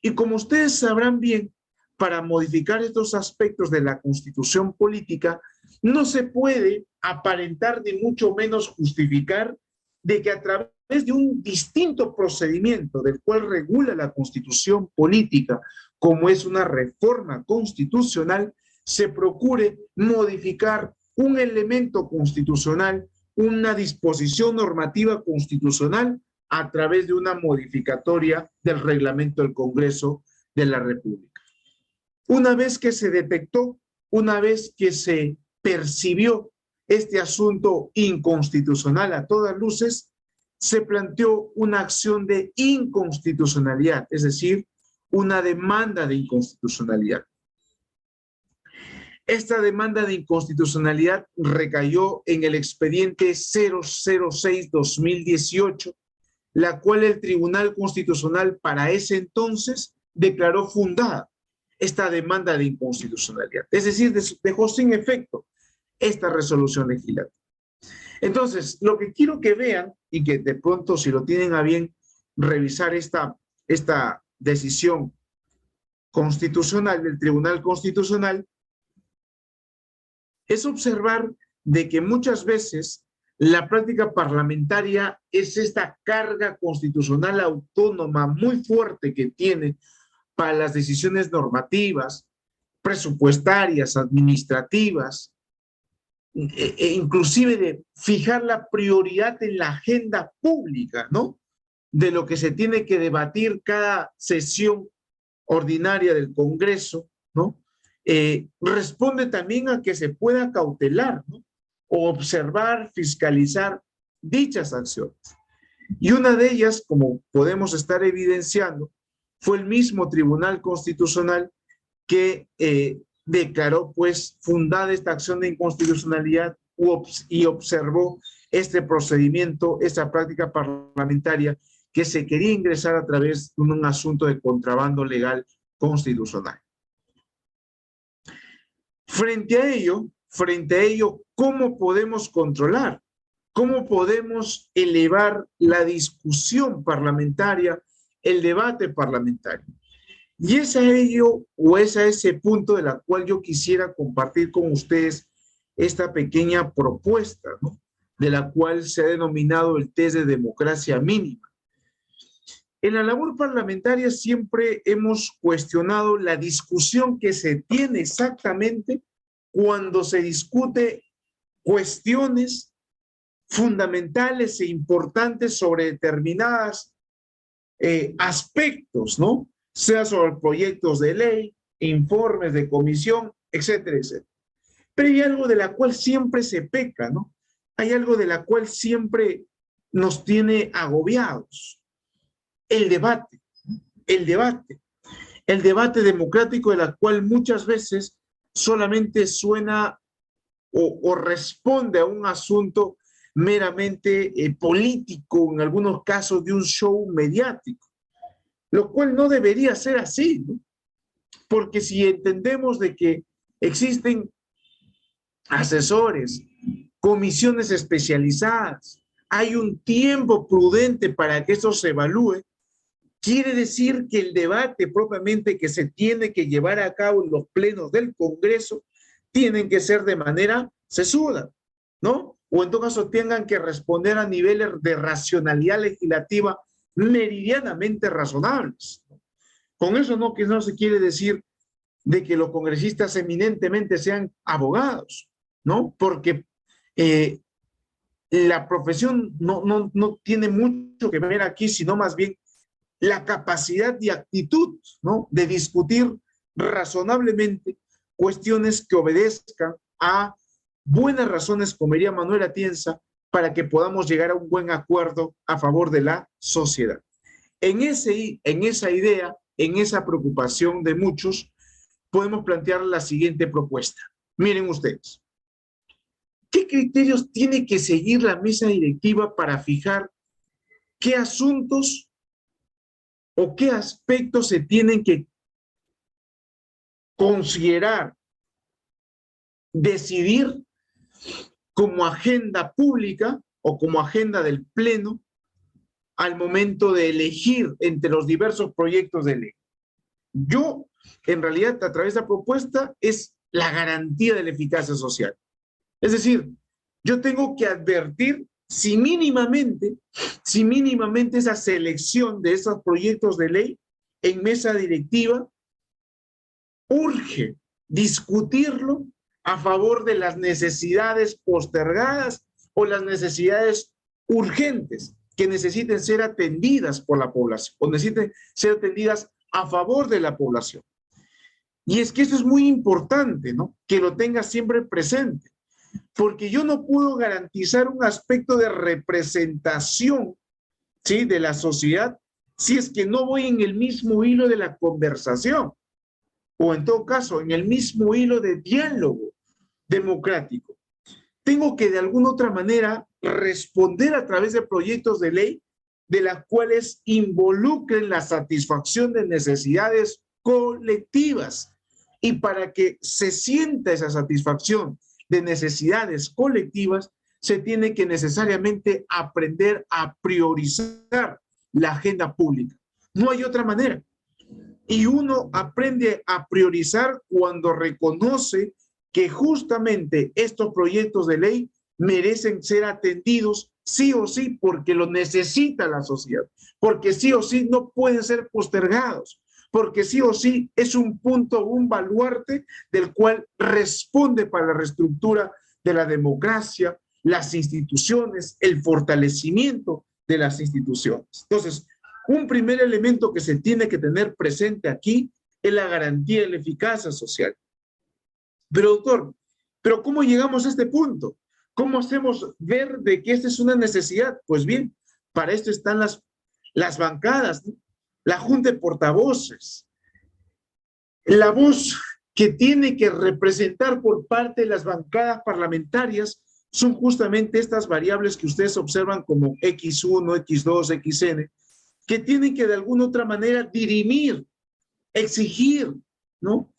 Y como ustedes sabrán bien, para modificar estos aspectos de la Constitución Política, no se puede aparentar ni mucho menos justificar de que a través de un distinto procedimiento del cual regula la Constitución Política, como es una reforma constitucional, se procure modificar un elemento constitucional, una disposición normativa constitucional a través de una modificatoria del reglamento del Congreso de la República. Una vez que se detectó, una vez que se percibió este asunto inconstitucional a todas luces, se planteó una acción de inconstitucionalidad, es decir, una demanda de inconstitucionalidad. Esta demanda de inconstitucionalidad recayó en el expediente 006-2018, la cual el Tribunal Constitucional para ese entonces declaró fundada esta demanda de inconstitucionalidad. Es decir, dejó sin efecto esta resolución legislativa. Entonces, lo que quiero que vean, y que de pronto si lo tienen a bien revisar esta decisión constitucional del Tribunal Constitucional, es observar de que muchas veces la práctica parlamentaria es esta carga constitucional autónoma muy fuerte que tiene para las decisiones normativas, presupuestarias, administrativas, inclusive de fijar la prioridad en la agenda pública, ¿no? De lo que se tiene que debatir cada sesión ordinaria del Congreso, ¿no? Responde también a que se pueda cautelar, ¿no? O observar, fiscalizar dichas acciones. Y una de ellas, como podemos estar evidenciando, fue el mismo Tribunal Constitucional que declaró pues fundada esta acción de inconstitucionalidad y observó este procedimiento, esta práctica parlamentaria que se quería ingresar a través de un asunto de contrabando legal constitucional. Frente a ello, ¿cómo podemos controlar? ¿Cómo podemos elevar la discusión parlamentaria, el debate parlamentario? Y es a ello, o es a ese punto de la cual yo quisiera compartir con ustedes esta pequeña propuesta, ¿no? De la cual se ha denominado el test de democracia mínima. En la labor parlamentaria siempre hemos cuestionado la discusión que se tiene exactamente cuando se discute cuestiones fundamentales e importantes sobre determinados aspectos, ¿no? Sea sobre proyectos de ley, informes de comisión, etcétera, etcétera. Pero hay algo de la cual siempre se peca, ¿no? Hay algo de la cual siempre nos tiene agobiados. El debate democrático, de la cual muchas veces solamente suena o responde a un asunto meramente político, en algunos casos de un show mediático, lo cual no debería ser así, ¿no? Porque si entendemos de que existen asesores, comisiones especializadas, hay un tiempo prudente para que eso se evalúe, quiere decir que el debate propiamente que se tiene que llevar a cabo en los plenos del Congreso tienen que ser de manera sesuda, ¿no? O en todo caso tengan que responder a niveles de racionalidad legislativa meridianamente razonables. Con eso no se quiere decir de que los congresistas eminentemente sean abogados, ¿no? Porque la profesión no tiene mucho que ver aquí, sino más bien la capacidad y actitud, ¿no? De discutir razonablemente cuestiones que obedezcan a buenas razones, como diría Manuel Atienza, para que podamos llegar a un buen acuerdo a favor de la sociedad. En esa idea, en esa preocupación de muchos, podemos plantear la siguiente propuesta. Miren ustedes, ¿qué criterios tiene que seguir la mesa directiva para fijar qué asuntos o qué aspectos se tienen que considerar, decidir como agenda pública o como agenda del Pleno al momento de elegir entre los diversos proyectos de ley? Yo, en realidad, a través de la propuesta, es la garantía de la eficacia social. Es decir, yo tengo que advertir si mínimamente esa selección de esos proyectos de ley en mesa directiva urge discutirlo a favor de las necesidades postergadas o las necesidades urgentes que necesiten ser atendidas por la población o necesiten ser atendidas a favor de la población. Y es que eso es muy importante, ¿no? Que lo tenga siempre presente, porque yo no puedo garantizar un aspecto de representación, ¿sí?, de la sociedad si es que no voy en el mismo hilo de la conversación. o en todo caso, en el mismo hilo de diálogo democrático, tengo que de alguna otra manera responder a través de proyectos de ley de las cuales involucren la satisfacción de necesidades colectivas. Y para que se sienta esa satisfacción de necesidades colectivas, se tiene que necesariamente aprender a priorizar la agenda pública. No hay otra manera. Y uno aprende a priorizar cuando reconoce que justamente estos proyectos de ley merecen ser atendidos sí o sí porque lo necesita la sociedad, porque sí o sí no pueden ser postergados, porque sí o sí es un punto, un baluarte del cual responde para la reestructura de la democracia, las instituciones, el fortalecimiento de las instituciones. Entonces, un primer elemento que se tiene que tener presente aquí es la garantía de la eficacia social. Pero doctor, ¿pero cómo llegamos a este punto? ¿Cómo hacemos ver de que esta es una necesidad? Pues bien, para esto están las bancadas, ¿no? La junta de portavoces, la voz que tiene que representar por parte de las bancadas parlamentarias son justamente estas variables que ustedes observan como X1, X2, XN, que tienen que de alguna otra manera dirimir, exigir, ¿no?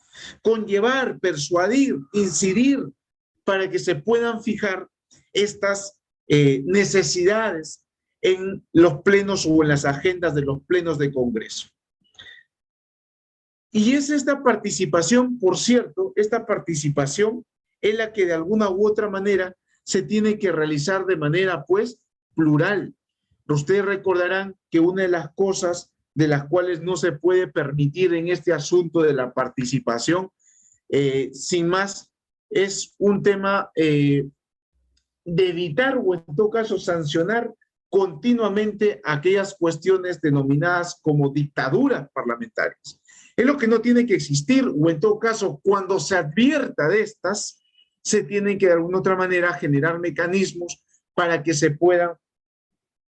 Conllevar, persuadir, incidir para que se puedan fijar estas necesidades en los plenos o en las agendas de los plenos de Congreso. Y es esta participación, por cierto, esta participación es la que de alguna u otra manera se tiene que realizar de manera, pues, plural. Ustedes recordarán que una de las cosas de las cuales no se puede permitir en este asunto de la participación, sin más, es un tema de evitar o en todo caso sancionar continuamente aquellas cuestiones denominadas como dictaduras parlamentarias. Es lo que no tiene que existir, o en todo caso, cuando se advierta de estas, se tienen que de alguna otra manera generar mecanismos para que se puedan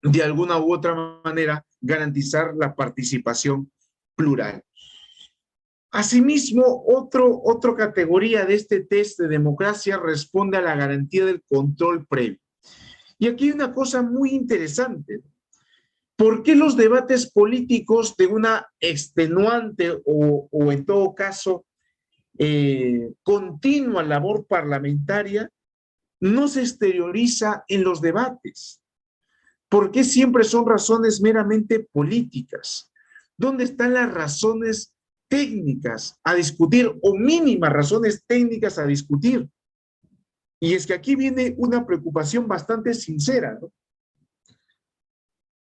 de alguna u otra manera garantizar la participación plural. Asimismo, otra categoría de este test de democracia responde a la garantía del control previo. Y aquí hay una cosa muy interesante. ¿Por qué los debates políticos de una extenuante o en todo caso continua labor parlamentaria no se exterioriza en los debates? ¿Por qué siempre son razones meramente políticas? ¿Dónde están las razones técnicas a discutir o mínimas razones técnicas a discutir? Y es que aquí viene una preocupación bastante sincera, ¿no?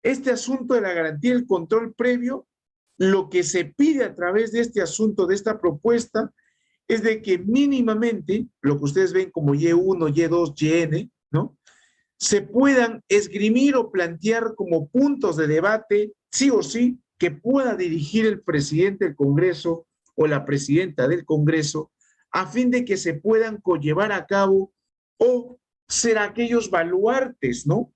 Este asunto de la garantía del control previo, lo que se pide a través de este asunto, de esta propuesta, es de que mínimamente, lo que ustedes ven como Y1, Y2, YN, ¿no?, se puedan esgrimir o plantear como puntos de debate, sí o sí, que pueda dirigir el presidente del Congreso o la presidenta del Congreso, a fin de que se puedan conllevar a cabo o ser aquellos baluartes, ¿no?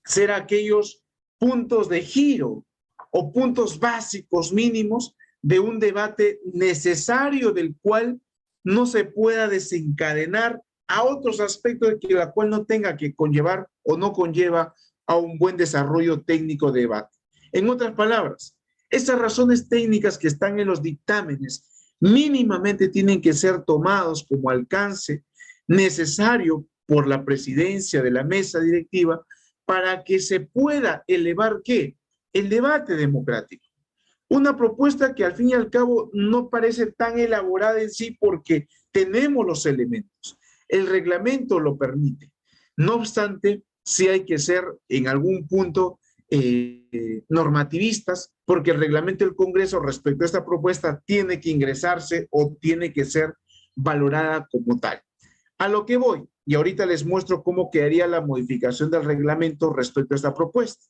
Ser aquellos puntos de giro o puntos básicos mínimos de un debate necesario del cual no se pueda desencadenar a otros aspectos de que la cual no tenga que conllevar o no conlleva a un buen desarrollo técnico de debate. En otras palabras, esas razones técnicas que están en los dictámenes mínimamente tienen que ser tomados como alcance necesario por la presidencia de la mesa directiva para que se pueda elevar, ¿qué?, el debate democrático. Una propuesta que al fin y al cabo no parece tan elaborada en sí porque tenemos los elementos. El reglamento lo permite. No obstante, sí hay que ser en algún punto normativistas, porque el reglamento del Congreso respecto a esta propuesta tiene que ingresarse o tiene que ser valorada como tal. A lo que voy, y ahorita les muestro cómo quedaría la modificación del reglamento respecto a esta propuesta,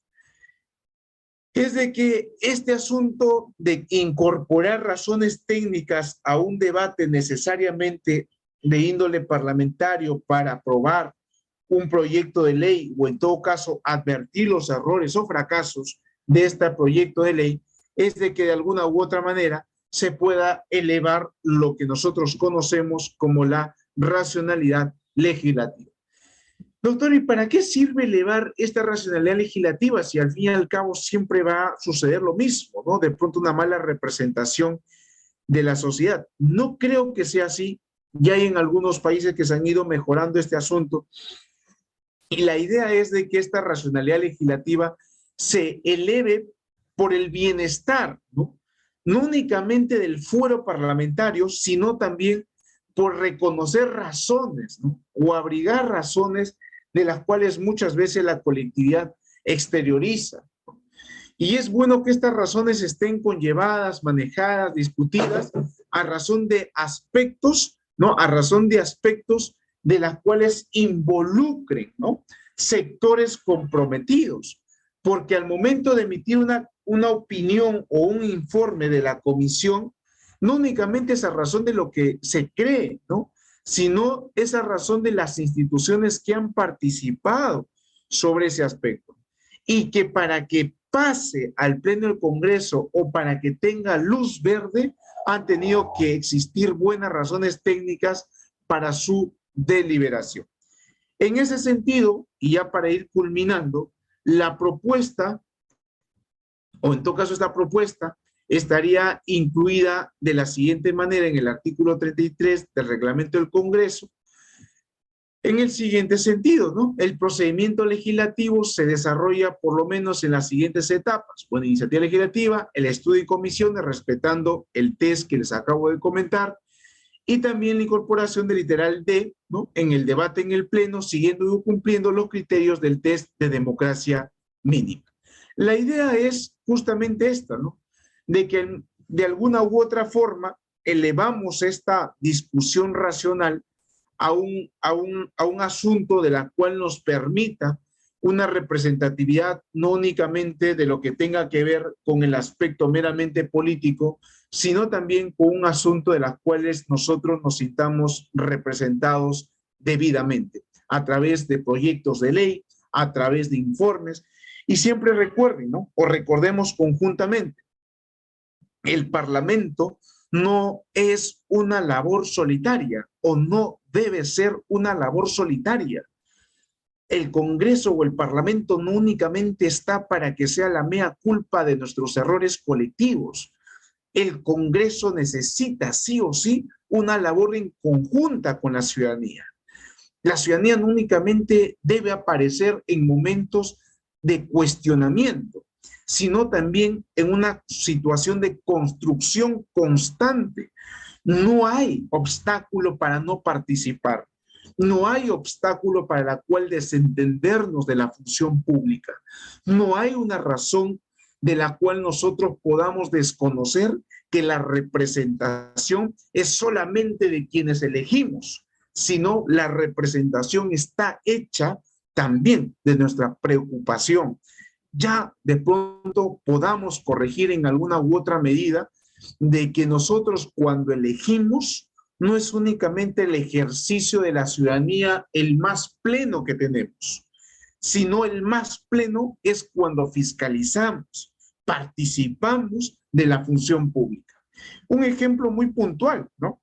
es de que este asunto de incorporar razones técnicas a un debate necesariamente de índole parlamentario para aprobar un proyecto de ley o en todo caso advertir los errores o fracasos de este proyecto de ley, es de que de alguna u otra manera se pueda elevar lo que nosotros conocemos como la racionalidad legislativa. Doctor, ¿y para qué sirve elevar esta racionalidad legislativa si al fin y al cabo siempre va a suceder lo mismo, ¿no? De pronto una mala representación de la sociedad. No creo que sea así. Ya hay en algunos países que se han ido mejorando este asunto. Y la idea es de que esta racionalidad legislativa se eleve por el bienestar, ¿no? No únicamente del fuero parlamentario, sino también por reconocer razones, ¿no? O abrigar razones de las cuales muchas veces la colectividad exterioriza. Y es bueno que estas razones estén conllevadas, manejadas, discutidas a razón de aspectos, ¿no? A razón de aspectos de las cuales involucren, ¿no? Sectores comprometidos. Porque al momento de emitir una opinión o un informe de la comisión, no únicamente es a razón de lo que se cree, ¿no? Sino es a razón de las instituciones que han participado sobre ese aspecto. Y que para que pase al Pleno del Congreso o para que tenga luz verde, han tenido que existir buenas razones técnicas para su deliberación. En ese sentido, y ya para ir culminando, la propuesta, o en todo caso esta propuesta, estaría incluida de la siguiente manera en el artículo 33 del reglamento del Congreso, en el siguiente sentido, ¿no? El procedimiento legislativo se desarrolla por lo menos en las siguientes etapas. Bueno, iniciativa legislativa, el estudio y comisiones, respetando el test que les acabo de comentar, y también la incorporación del literal D, ¿no? En el debate en el Pleno, siguiendo y cumpliendo los criterios del test de democracia mínima. La idea es justamente esta, ¿no? De que de alguna u otra forma elevamos esta discusión racional a un asunto de la cual nos permita una representatividad no únicamente de lo que tenga que ver con el aspecto meramente político, sino también con un asunto de las cuales nosotros nos sintamos representados debidamente, a través de proyectos de ley, a través de informes, y siempre recuerden, ¿no? O recordemos conjuntamente, el Parlamento no es una labor solitaria o no debe ser una labor solitaria. El Congreso o el Parlamento no únicamente está para que sea la mea culpa de nuestros errores colectivos. El Congreso necesita sí o sí una labor en conjunta con la ciudadanía. La ciudadanía no únicamente debe aparecer en momentos de cuestionamiento, sino también en una situación de construcción constante. No hay obstáculo para no participar. No hay obstáculo para la cual desentendernos de la función pública. No hay una razón de la cual nosotros podamos desconocer que la representación es solamente de quienes elegimos, sino la representación está hecha también de nuestra preocupación. Ya de pronto podamos corregir en alguna u otra medida de que nosotros cuando elegimos no es únicamente el ejercicio de la ciudadanía el más pleno que tenemos, sino el más pleno es cuando fiscalizamos, participamos de la función pública. Un ejemplo muy puntual, ¿no?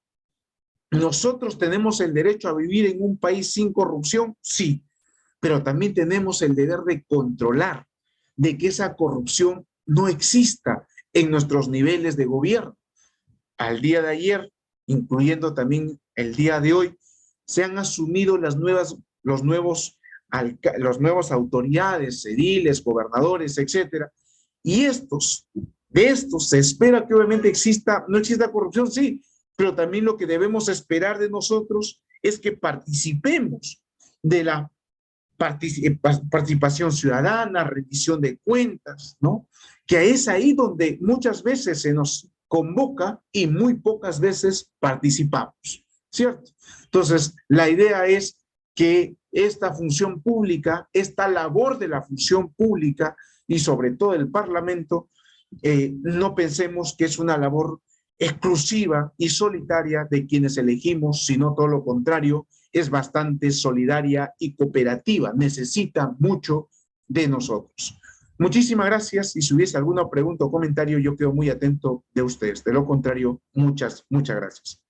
¿Nosotros tenemos el derecho a vivir en un país sin corrupción? Sí, pero también tenemos el deber de controlar de que esa corrupción no exista en nuestros niveles de gobierno. Al día de ayer, incluyendo también el día de hoy, se han asumido los nuevos autoridades, ediles, gobernadores, etcétera, y de estos se espera que obviamente no exista corrupción, sí, pero también lo que debemos esperar de nosotros es que participemos de la participación ciudadana, rendición de cuentas, ¿no? Que es ahí donde muchas veces se nos convoca y muy pocas veces participamos, ¿cierto? Entonces, la idea es que esta función pública, esta labor de la función pública y sobre todo el Parlamento, no pensemos que es una labor exclusiva y solitaria de quienes elegimos, sino todo lo contrario, es bastante solidaria y cooperativa, necesita mucho de nosotros. Muchísimas gracias y si hubiese alguna pregunta o comentario, yo quedo muy atento de ustedes. De lo contrario, muchas gracias.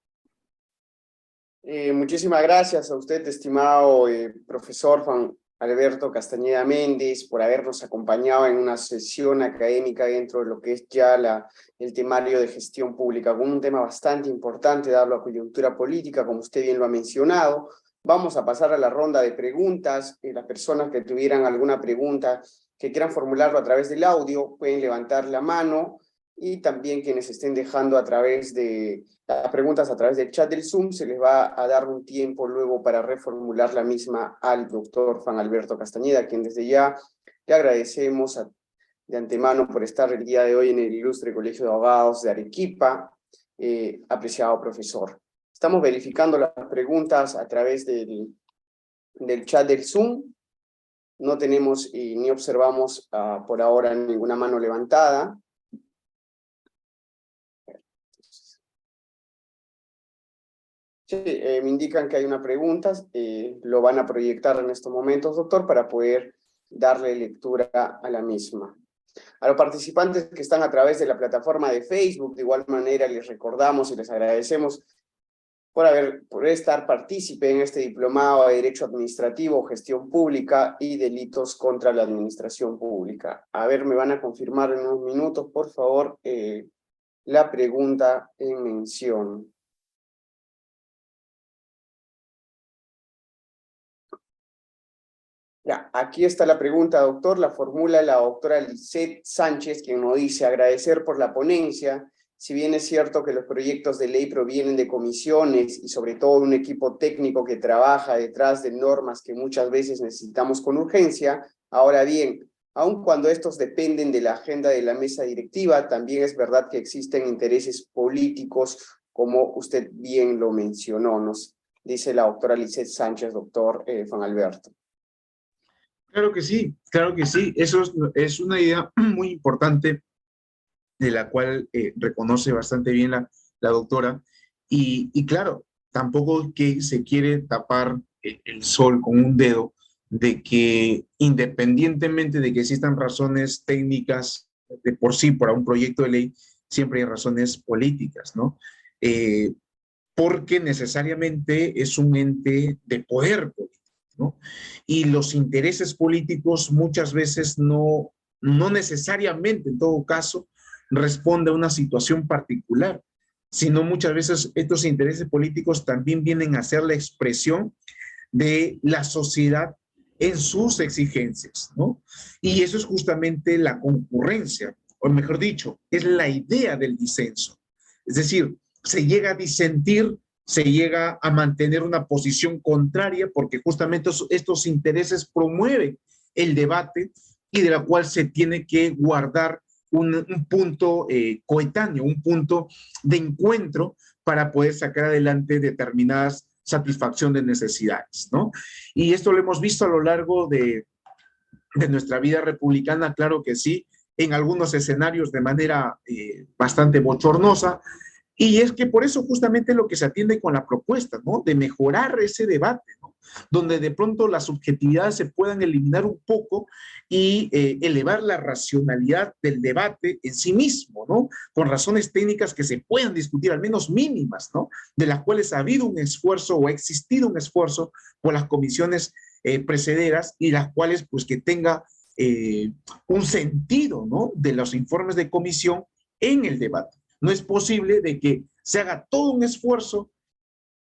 Muchísimas gracias a usted, estimado profesor Juan Alberto Castañeda Méndez, por habernos acompañado en una sesión académica dentro de lo que es ya el temario de gestión pública, con un tema bastante importante, dado la coyuntura política, como usted bien lo ha mencionado. Vamos a pasar a la ronda de preguntas. Las personas que tuvieran alguna pregunta que quieran formularlo a través del audio, pueden levantar la mano, y también quienes estén dejando a través de las preguntas a través del chat del Zoom, se les va a dar un tiempo luego para reformular la misma al doctor Juan Alberto Castañeda, a quien desde ya le agradecemos de antemano por estar el día de hoy en el ilustre Colegio de Abogados de Arequipa, apreciado profesor. Estamos verificando las preguntas a través del chat del Zoom. No tenemos ni observamos por ahora ninguna mano levantada. Sí, me indican que hay una pregunta, lo van a proyectar en estos momentos, doctor, para poder darle lectura a la misma. A los participantes que están a través de la plataforma de Facebook, de igual manera les recordamos y les agradecemos por estar partícipe en este diplomado de Derecho Administrativo, Gestión Pública y Delitos contra la Administración Pública. A ver, me van a confirmar en unos minutos, por favor, la pregunta en mención. Ya, aquí está la pregunta, doctor, la formula la doctora Lisette Sánchez, quien nos dice agradecer por la ponencia. Si bien es cierto que los proyectos de ley provienen de comisiones y sobre todo un equipo técnico que trabaja detrás de normas que muchas veces necesitamos con urgencia, ahora bien, aun cuando estos dependen de la agenda de la mesa directiva, también es verdad que existen intereses políticos, como usted bien lo mencionó, nos dice la doctora Lisette Sánchez, doctor Juan Alberto. Claro que sí, claro que sí. Eso es una idea muy importante de la cual reconoce bastante bien la doctora. Y claro, tampoco que se quiere tapar el sol con un dedo de que independientemente de que existan razones técnicas de por sí para un proyecto de ley, siempre hay razones políticas, ¿no? Porque necesariamente es un ente de poder político, ¿no? Y los intereses políticos muchas veces no necesariamente, en todo caso, responde a una situación particular, sino muchas veces estos intereses políticos también vienen a ser la expresión de la sociedad en sus exigencias, ¿no? Y eso es justamente la concurrencia, o mejor dicho, es la idea del disenso. Es decir, se llega a disentir, se llega a mantener una posición contraria porque justamente estos intereses promueven el debate y de la cual se tiene que guardar un punto coetáneo, un punto de encuentro para poder sacar adelante determinadas satisfacción de necesidades, ¿no? Y esto lo hemos visto a lo largo de nuestra vida republicana, claro que sí, en algunos escenarios de manera bastante bochornosa, y es que por eso justamente lo que se atiende con la propuesta, ¿no? De mejorar ese debate, ¿no? Donde de pronto las subjetividades se puedan eliminar un poco y elevar la racionalidad del debate en sí mismo, ¿no? Con razones técnicas que se puedan discutir, al menos mínimas, ¿no? De las cuales ha habido un esfuerzo o ha existido un esfuerzo por las comisiones precederas y las cuales, pues, que tenga un sentido, ¿no? De los informes de comisión en el debate. No es posible de que se haga todo un esfuerzo,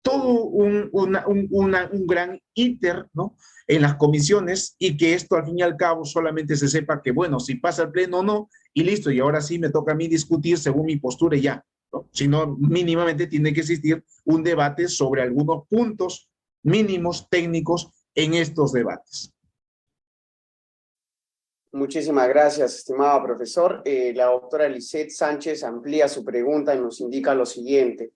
todo un gran íter, ¿no? En las comisiones y que esto al fin y al cabo solamente se sepa que, bueno, si pasa el pleno o no, y listo, y ahora sí me toca a mí discutir según mi postura y ya, ¿no? Sino mínimamente tiene que existir un debate sobre algunos puntos mínimos técnicos en estos debates. Muchísimas gracias, estimado profesor. La doctora Lisette Sánchez amplía su pregunta y nos indica lo siguiente.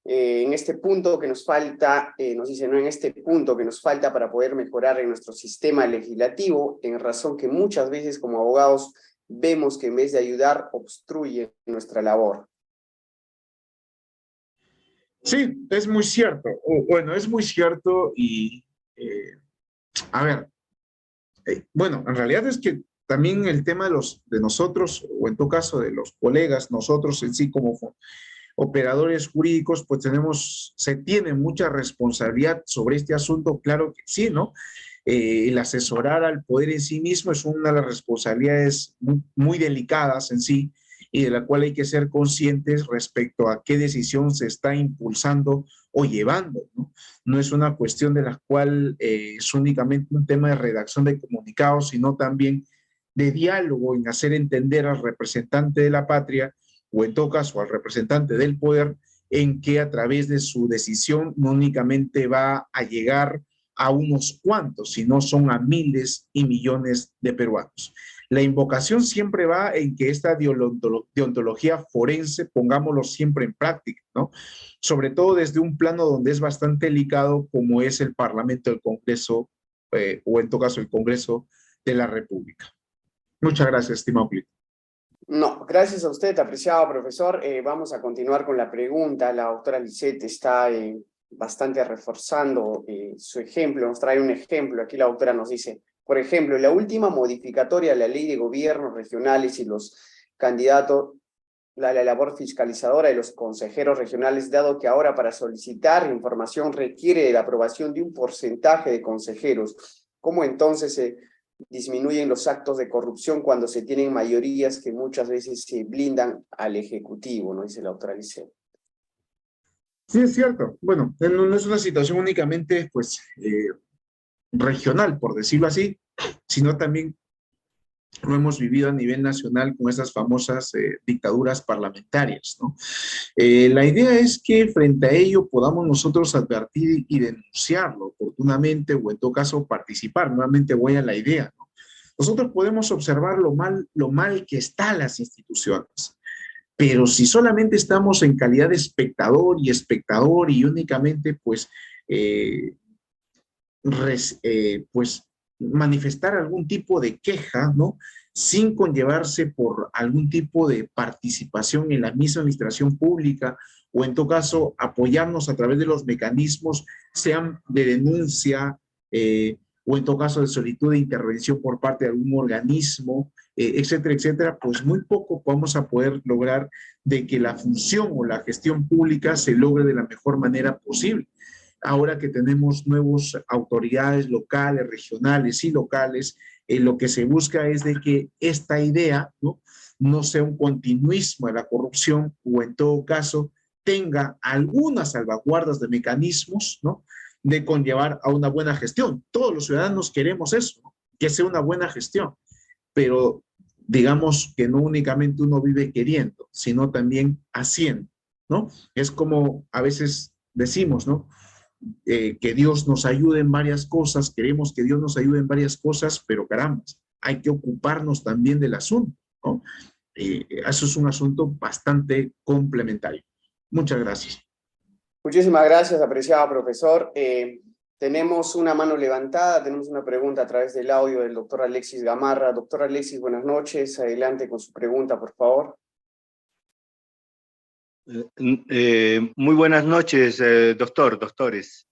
En este punto que nos falta, nos dice, no, en este punto que nos falta para poder mejorar en nuestro sistema legislativo, en razón que muchas veces como abogados vemos que en vez de ayudar, obstruye nuestra labor. Sí, es muy cierto. Bueno, es muy cierto y, a ver, bueno, en realidad es que también el tema de nosotros, o en todo caso de los colegas, nosotros en sí como operadores jurídicos, pues se tiene mucha responsabilidad sobre este asunto, claro que sí, ¿no? El asesorar al poder en sí mismo es una de las responsabilidades muy delicadas en sí, y de la cual hay que ser conscientes respecto a qué decisión se está impulsando o llevando, ¿no? No es una cuestión de la cual es únicamente un tema de redacción de comunicados, sino también de diálogo en hacer entender al representante de la patria, o en todo caso al representante del poder, en que a través de su decisión no únicamente va a llegar a unos cuantos, sino son a miles y millones de peruanos. La invocación siempre va en que esta deontología forense pongámoslo siempre en práctica, ¿no? Sobre todo desde un plano donde es bastante delicado como es el Parlamento, el Congreso, o en todo caso el Congreso de la República. Muchas gracias, estimado Clito. No, gracias a usted, apreciado profesor. Vamos a continuar con la pregunta. La doctora Lisette está bastante reforzando su ejemplo, nos trae un ejemplo. Aquí la doctora nos dice, por ejemplo, la última modificatoria de la ley de gobiernos regionales y los candidatos, la labor fiscalizadora de los consejeros regionales, dado que ahora para solicitar información requiere de la aprobación de un porcentaje de consejeros. ¿Cómo entonces se disminuyen los actos de corrupción cuando se tienen mayorías que muchas veces se blindan al Ejecutivo, ¿no? Dice la doctora Lisette. Sí, es cierto. Bueno, no es una situación únicamente, pues, regional, por decirlo así, sino también lo hemos vivido a nivel nacional con esas famosas dictaduras parlamentarias, ¿no? La idea es que frente a ello podamos nosotros advertir y denunciarlo oportunamente, o en todo caso participar. Nuevamente voy a la idea, ¿no? Nosotros podemos observar lo mal que están las instituciones, pero si solamente estamos en calidad de espectador y únicamente pues, pues manifestar algún tipo de queja, ¿no? Sin conllevarse por algún tipo de participación en la misma administración pública, o en todo caso apoyarnos a través de los mecanismos, sean de denuncia, o en todo caso de solicitud de intervención por parte de algún organismo, etcétera, etcétera, pues muy poco vamos a poder lograr de que la función o la gestión pública se logre de la mejor manera posible. Ahora que tenemos nuevas autoridades locales, regionales y locales, lo que se busca es de que esta idea, ¿no? No sea un continuismo de la corrupción, o en todo caso tenga algunas salvaguardas de mecanismos, ¿no? De conllevar a una buena gestión. Todos los ciudadanos queremos eso, ¿no? Que sea una buena gestión, pero digamos que no únicamente uno vive queriendo, sino también haciendo, ¿no? Es como a veces decimos, ¿no? Que Dios nos ayude en varias cosas, queremos que Dios nos ayude en varias cosas, pero caramba, hay que ocuparnos también del asunto, ¿no? Eso es un asunto bastante complementario. Muchas gracias. Muchísimas gracias, apreciado profesor. Tenemos una mano levantada, tenemos una pregunta a través del audio del doctor Alexis Gamarra. Doctor Alexis, buenas noches. Adelante con su pregunta, por favor. Muy buenas noches, doctores.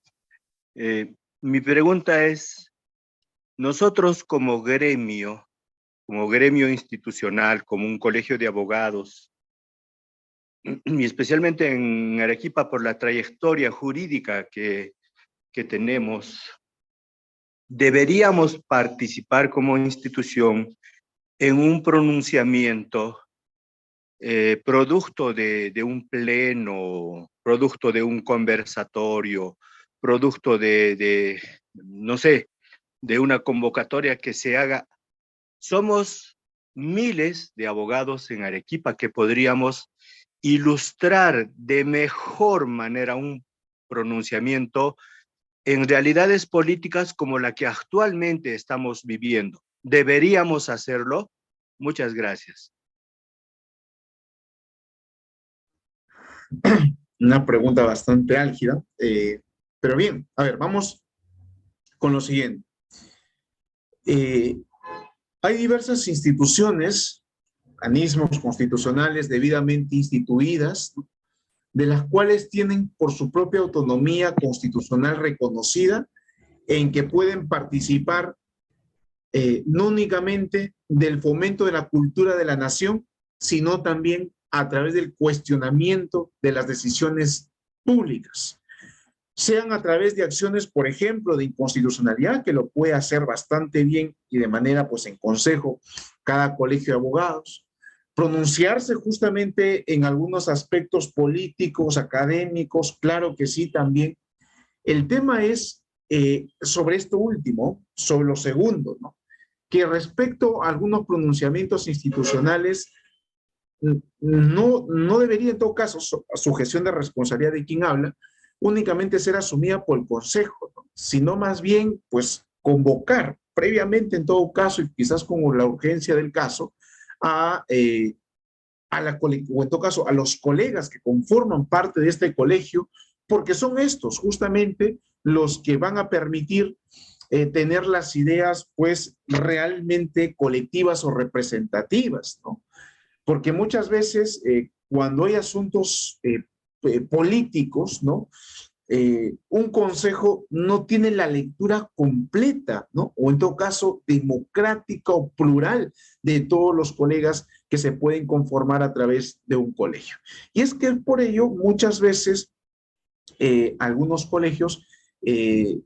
Mi pregunta es, nosotros como gremio institucional, como un colegio de abogados, y especialmente en Arequipa por la trayectoria jurídica que tenemos, deberíamos participar como institución en un pronunciamiento producto de un pleno, producto de un conversatorio, producto no sé, de una convocatoria que se haga. Somos miles de abogados en Arequipa que podríamos ilustrar de mejor manera un pronunciamiento en realidades políticas como la que actualmente estamos viviendo. ¿Deberíamos hacerlo? Muchas gracias. Una pregunta bastante álgida, pero bien, a ver, vamos con lo siguiente. Hay diversas instituciones, organismos constitucionales debidamente instituidas, ¿no? De las cuales tienen por su propia autonomía constitucional reconocida, en que pueden participar no únicamente del fomento de la cultura de la nación, sino también a través del cuestionamiento de las decisiones públicas, sean a través de acciones, por ejemplo, de inconstitucionalidad, que lo puede hacer bastante bien y de manera, pues, en consejo cada colegio de abogados, pronunciarse justamente en algunos aspectos políticos, académicos, claro que sí también. El tema es sobre esto último, sobre lo segundo, ¿no? Que respecto a algunos pronunciamientos institucionales, no debería en todo caso sujeción de responsabilidad de quien habla únicamente ser asumida por el Consejo, ¿no? Sino más bien, pues, convocar previamente en todo caso, y quizás como la urgencia del caso, o en todo caso a los colegas que conforman parte de este colegio, porque son estos justamente los que van a permitir tener las ideas, pues, realmente colectivas o representativas, ¿no? Porque muchas veces cuando hay asuntos políticos, ¿no? Un consejo no tiene la lectura completa, ¿no? O en todo caso, democrática o plural de todos los colegas que se pueden conformar a través de un colegio. Y es que por ello muchas veces algunos colegios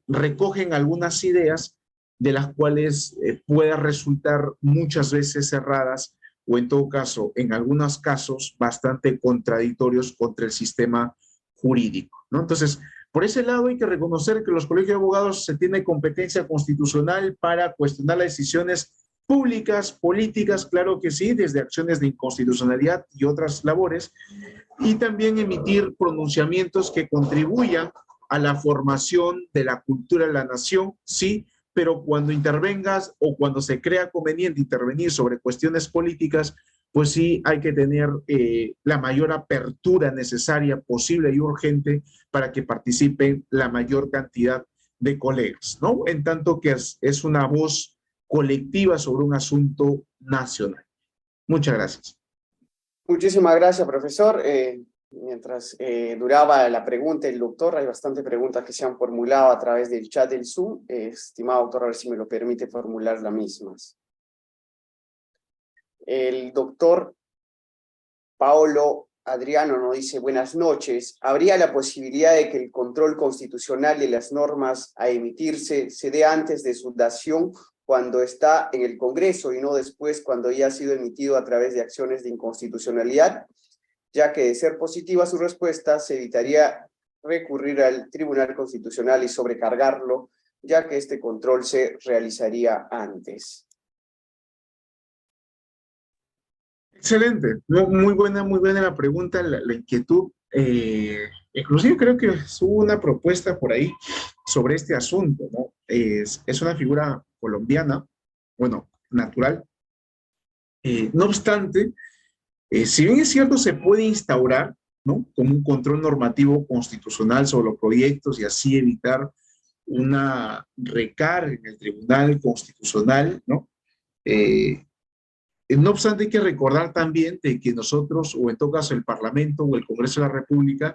recogen algunas ideas de las cuales pueda resultar muchas veces cerradas o en todo caso, en algunos casos, bastante contradictorios contra el sistema jurídico, ¿no? Entonces, por ese lado hay que reconocer que los colegios de abogados se tiene competencia constitucional para cuestionar las decisiones públicas, políticas, claro que sí, desde acciones de inconstitucionalidad y otras labores, y también emitir pronunciamientos que contribuyan a la formación de la cultura de la nación, sí, pero cuando intervengas o cuando se crea conveniente intervenir sobre cuestiones políticas, pues sí hay que tener la mayor apertura necesaria, posible y urgente para que participen la mayor cantidad de colegas, ¿no? En tanto que es una voz colectiva sobre un asunto nacional. Muchas gracias. Muchísimas gracias, profesor. Mientras duraba la pregunta del doctor, hay bastantes preguntas que se han formulado a través del chat del Zoom. Estimado doctor, a ver si me lo permite formular las mismas. El doctor Paolo Adriano nos dice: buenas noches. ¿Habría la posibilidad de que el control constitucional de las normas a emitirse se dé antes de su dación, cuando está en el Congreso, y no después, cuando ya ha sido emitido a través de acciones de inconstitucionalidad? Ya que, de ser positiva su respuesta, se evitaría recurrir al Tribunal Constitucional y sobrecargarlo, ya que este control se realizaría antes. Excelente, muy buena la pregunta, la inquietud. Inclusive creo que hubo una propuesta por ahí sobre este asunto, ¿no? Es una figura colombiana, bueno, natural. No obstante, si bien es cierto, se puede instaurar, ¿no?, como un control normativo constitucional sobre los proyectos y así evitar una recarga en el Tribunal Constitucional, ¿no? No obstante, hay que recordar también de que nosotros, o en todo caso el Parlamento o el Congreso de la República,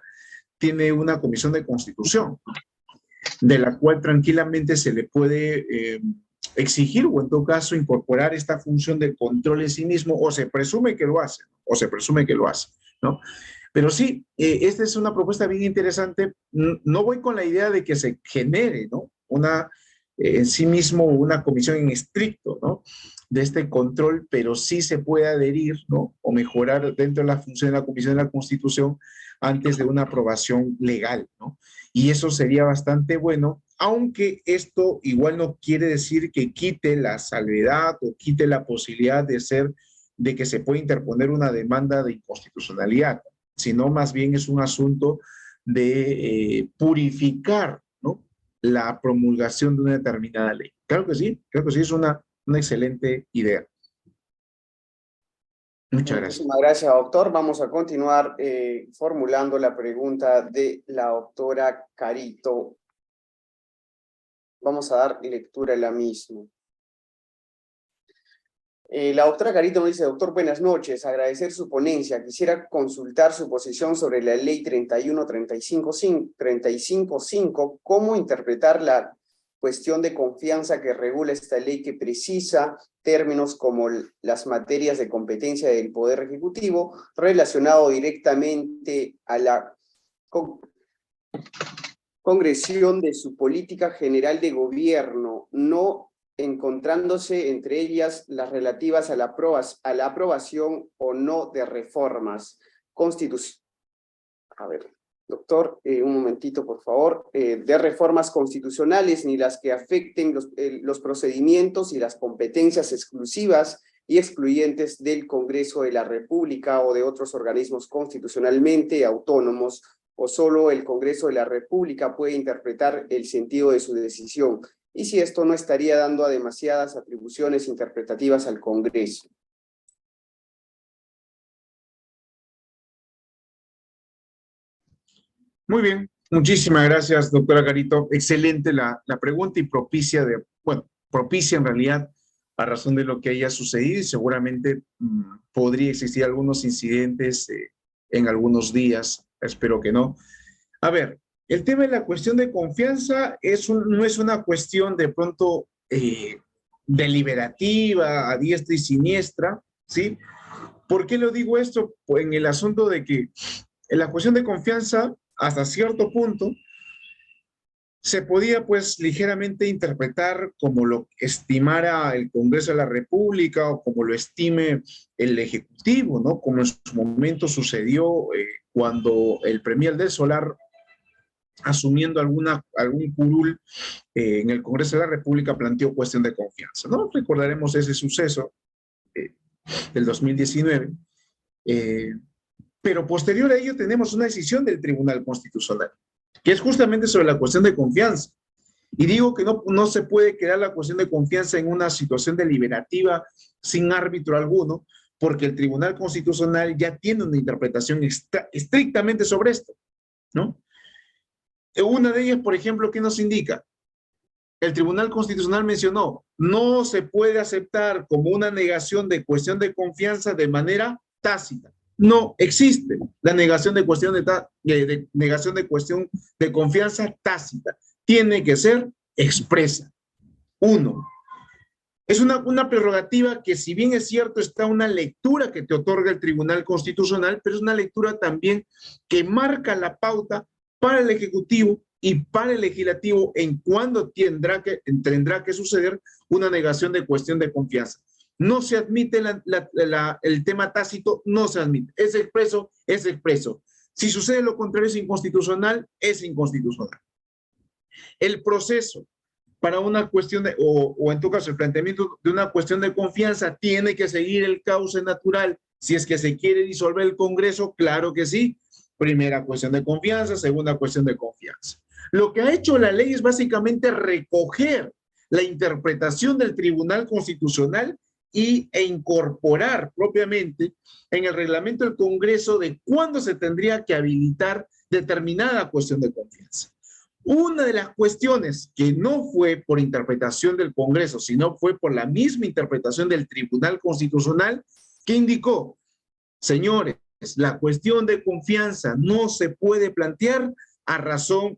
tiene una comisión de constitución, de la cual tranquilamente se le puede exigir, o en todo caso incorporar esta función de control en sí mismo, o se presume que lo hace, ¿no? Pero sí, esta es una propuesta bien interesante. No voy con la idea de que se genere, ¿no?, en sí mismo una comisión en estricto, ¿no?, de este control, pero sí se puede adherir, ¿no?, o mejorar dentro de la función de la Comisión de la Constitución antes de una aprobación legal, ¿no? Y eso sería bastante bueno, aunque esto igual no quiere decir que quite la salvedad o quite la posibilidad de que se pueda interponer una demanda de inconstitucionalidad, sino más bien es un asunto de purificar, ¿no?, la promulgación de una determinada ley. Creo que sí, es una excelente idea. Muchas gracias. Muchísimas gracias, doctor. Vamos a continuar formulando la pregunta de la doctora Carito. Vamos a dar lectura a la misma. La doctora Carito nos dice: doctor, buenas noches, agradecer su ponencia. Quisiera consultar su posición sobre la ley 31-35-5, ¿cómo interpretar la cuestión de confianza que regula esta ley, que precisa términos como las materias de competencia del Poder Ejecutivo relacionado directamente a la concreción de su política general de gobierno, no encontrándose entre ellas las relativas a la aprobación o no de reformas constitucionales. A ver, doctor, un momentito, por favor. De reformas constitucionales, ni las que afecten los procedimientos y las competencias exclusivas y excluyentes del Congreso de la República o de otros organismos constitucionalmente autónomos, o solo el Congreso de la República puede interpretar el sentido de su decisión, y si esto no estaría dando a demasiadas atribuciones interpretativas al Congreso. Muy bien, muchísimas gracias, doctora Carito. Excelente la pregunta y propicia en realidad a razón de lo que haya sucedido, y seguramente podría existir algunos incidentes en algunos días, espero que no. A ver, el tema de la cuestión de confianza no es una cuestión de pronto deliberativa, a diestra y siniestra, ¿sí? ¿Por qué lo digo esto? Pues en el asunto de que en la cuestión de confianza, hasta cierto punto, se podía pues ligeramente interpretar como lo estimara el Congreso de la República o como lo estime el Ejecutivo, ¿no? Como en su momento sucedió cuando el premier del Solar, asumiendo algún curul en el Congreso de la República, planteó cuestión de confianza, ¿no? Recordaremos ese suceso del 2019. Pero posterior a ello tenemos una decisión del Tribunal Constitucional, que es justamente sobre la cuestión de confianza. Y digo que no se puede crear la cuestión de confianza en una situación deliberativa sin árbitro alguno, porque el Tribunal Constitucional ya tiene una interpretación estrictamente sobre esto, ¿no? Una de ellas, por ejemplo, ¿qué nos indica? El Tribunal Constitucional mencionó, no se puede aceptar como una negación de cuestión de confianza de manera tácita. No existe la negación de cuestión de confianza tácita. Tiene que ser expresa. Uno, es una prerrogativa que, si bien es cierto, está una lectura que te otorga el Tribunal Constitucional, pero es una lectura también que marca la pauta para el Ejecutivo y para el Legislativo en cuándo tendrá que suceder una negación de cuestión de confianza. No se admite el tema tácito, no se admite. Es expreso, es expreso. Si sucede lo contrario, es inconstitucional, es inconstitucional. El proceso para una cuestión o en todo caso el planteamiento de una cuestión de confianza tiene que seguir el cauce natural. Si es que se quiere disolver el Congreso, claro que sí. Primera cuestión de confianza, segunda cuestión de confianza. Lo que ha hecho la ley es básicamente recoger la interpretación del Tribunal Constitucional e incorporar propiamente en el reglamento del Congreso de cuándo se tendría que habilitar determinada cuestión de confianza. Una de las cuestiones que no fue por interpretación del Congreso, sino fue por la misma interpretación del Tribunal Constitucional, que indicó, señores, la cuestión de confianza no se puede plantear a razón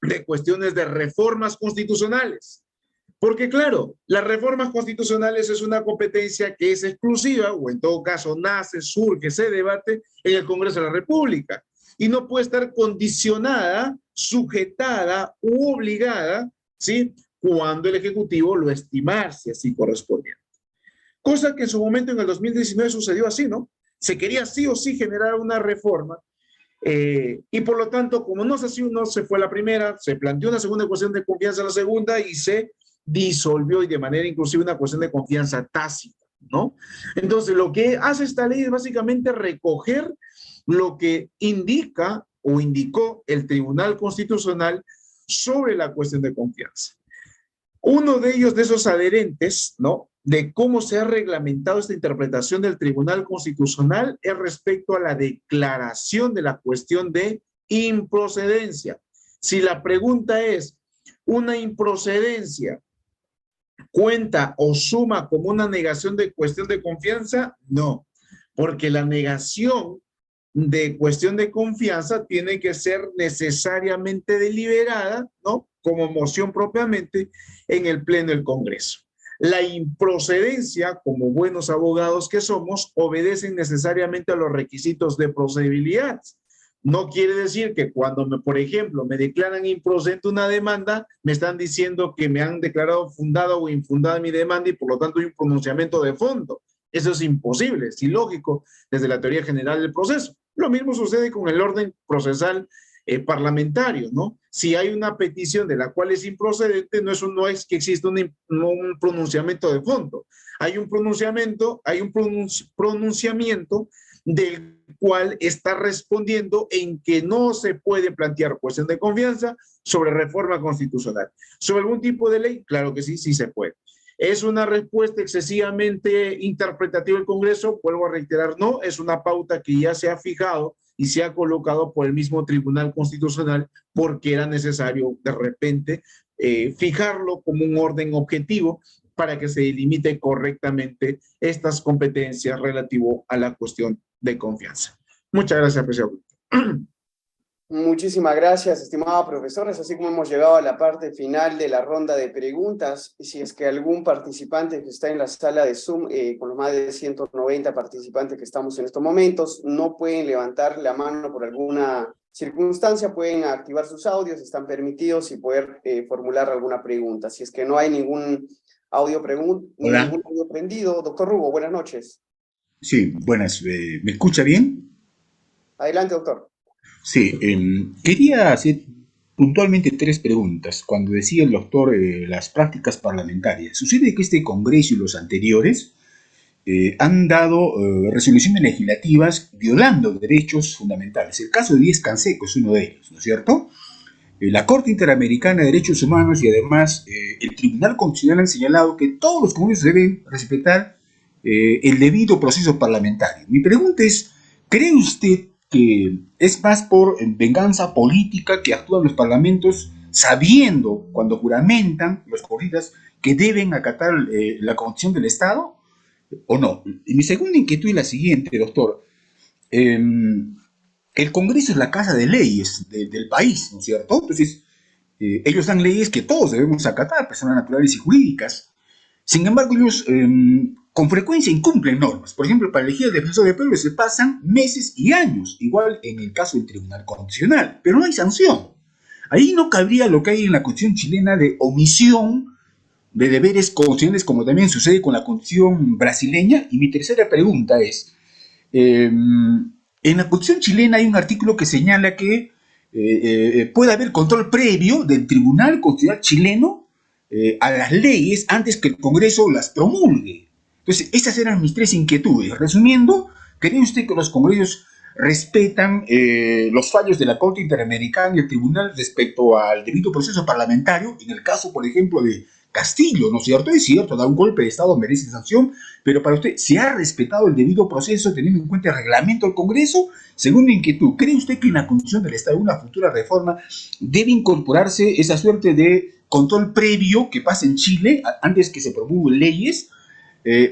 de cuestiones de reformas constitucionales. Porque claro, las reformas constitucionales es una competencia que es exclusiva, o en todo caso nace, surge, se debate en el Congreso de la República, y no puede estar condicionada, sujetada u obligada, ¿sí?, cuando el Ejecutivo lo estimase así correspondiente. Cosa que en su momento en el 2019 sucedió así, ¿no? Se quería sí o sí generar una reforma, y por lo tanto, como no se fue la primera, se planteó una segunda cuestión de confianza en la segunda y se disolvió, y de manera inclusive una cuestión de confianza tácita, ¿no? Entonces, lo que hace esta ley es básicamente recoger lo que indica o indicó el Tribunal Constitucional sobre la cuestión de confianza. Uno de ellos, de esos adherentes, ¿no?, de cómo se ha reglamentado esta interpretación del Tribunal Constitucional es respecto a la declaración de la cuestión de improcedencia. Si la pregunta es, ¿una improcedencia cuenta o suma como una negación de cuestión de confianza? No, porque la negación de cuestión de confianza tiene que ser necesariamente deliberada, ¿no? Como moción propiamente en el Pleno del Congreso. La improcedencia, como buenos abogados que somos, obedecen necesariamente a los requisitos de procedibilidad. No quiere decir que cuando, por ejemplo, me declaran improcedente una demanda, me están diciendo que me han declarado fundada o infundada mi demanda y por lo tanto hay un pronunciamiento de fondo. Eso es imposible, es ilógico desde la teoría general del proceso. Lo mismo sucede con el orden procesal parlamentario, ¿no? Si hay una petición de la cual es improcedente, no es que exista un pronunciamiento de fondo. Hay un pronunciamiento del cual está respondiendo en que no se puede plantear cuestión de confianza sobre reforma constitucional. ¿Sobre algún tipo de ley? Claro que sí, sí se puede. ¿Es una respuesta excesivamente interpretativa del Congreso? Vuelvo a reiterar, no, es una pauta que ya se ha fijado y se ha colocado por el mismo Tribunal Constitucional porque era necesario de repente fijarlo como un orden objetivo para que se delimite correctamente estas competencias relativo a la cuestión de confianza. Muchas gracias, presidente. Muchísimas gracias, estimados profesores. Así como hemos llegado a la parte final de la ronda de preguntas, si es que algún participante que está en la sala de Zoom, con los más de 190 participantes que estamos en estos momentos, no pueden levantar la mano por alguna circunstancia, pueden activar sus audios, están permitidos y poder formular alguna pregunta. Si es que no hay ningún audio prendido, doctor Rubo, buenas noches. Sí, buenas. ¿Me escucha bien? Adelante, doctor. Sí, quería hacer puntualmente 3 preguntas. Cuando decía el doctor las prácticas parlamentarias, sucede que este Congreso y los anteriores han dado resoluciones legislativas violando derechos fundamentales. El caso de Díaz Canseco es uno de ellos, ¿no es cierto? La Corte Interamericana de Derechos Humanos y además el Tribunal Constitucional han señalado que todos los congresos deben respetar el debido proceso parlamentario. Mi pregunta es, ¿cree usted que es más por venganza política que actúan los parlamentos sabiendo, cuando juramentan los congresistas, que deben acatar la Constitución del Estado o no? Y mi segunda inquietud es la siguiente, doctor. El Congreso es la casa de leyes del país, ¿no es cierto? Entonces, ellos dan leyes que todos debemos acatar, personas naturales y jurídicas. Sin embargo, ellos con frecuencia incumplen normas. Por ejemplo, para elegir al defensor del pueblo se pasan meses y años, igual en el caso del Tribunal Constitucional, pero no hay sanción. Ahí no cabría lo que hay en la Constitución chilena de omisión de deberes constitucionales, como también sucede con la Constitución brasileña. Y mi tercera pregunta es, en la Constitución chilena hay un artículo que señala que puede haber control previo del Tribunal Constitucional chileno a las leyes antes que el Congreso las promulgue. Entonces, estas eran mis 3 inquietudes. Resumiendo, ¿cree usted que los congresos respetan los fallos de la Corte Interamericana y el Tribunal respecto al debido proceso parlamentario? En el caso, por ejemplo, de Castillo, ¿no es cierto? Es cierto, da un golpe de Estado, merece sanción, pero para usted, ¿se ha respetado el debido proceso teniendo en cuenta el reglamento del Congreso? Segunda inquietud, ¿cree usted que en la Constitución del Estado, una futura reforma, debe incorporarse esa suerte de control previo que pasa en Chile antes que se promulguen leyes?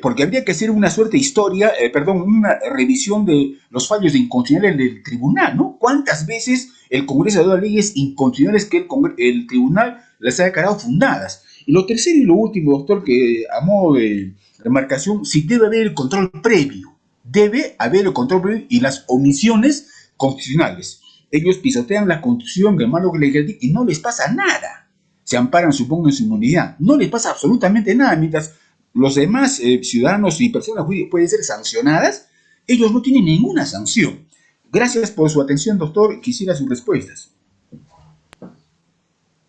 Porque habría que hacer una suerte de una revisión de los fallos de inconstitucionalidad del tribunal, ¿no? ¿Cuántas veces el Congreso ha dado leyes inconstitucionales que el tribunal las ha declarado fundadas? Y lo tercero y lo último, doctor, que a modo de remarcación, si debe haber el control previo. Debe haber el control previo y las omisiones constitucionales. Ellos pisotean la Constitución, el marco legislativo, y no les pasa nada. Se amparan, supongo, en su inmunidad. No les pasa absolutamente nada, mientras los demás ciudadanos y personas jurídicas pueden ser sancionadas, ellos no tienen ninguna sanción. Gracias por su atención, doctor. Quisiera sus respuestas.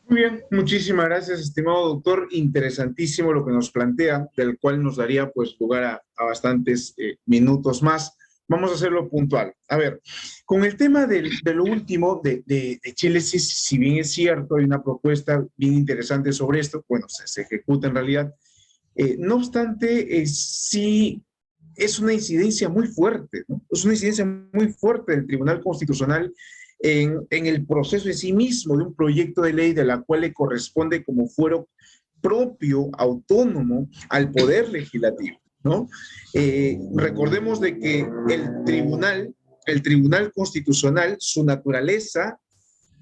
Muy bien, muchísimas gracias, estimado doctor. Interesantísimo lo que nos plantea, del cual nos daría pues lugar a bastantes minutos más. Vamos a hacerlo puntual. A ver, con el tema de lo último de Chile, sí, si bien es cierto, hay una propuesta bien interesante sobre esto, bueno, se ejecuta en realidad. No obstante, sí es una incidencia muy fuerte, ¿no? Es una incidencia muy fuerte del Tribunal Constitucional en el proceso en sí mismo de un proyecto de ley de la cual le corresponde como fuero propio, autónomo al Poder Legislativo, ¿no? Recordemos de que el Tribunal el Tribunal Constitucional, su naturaleza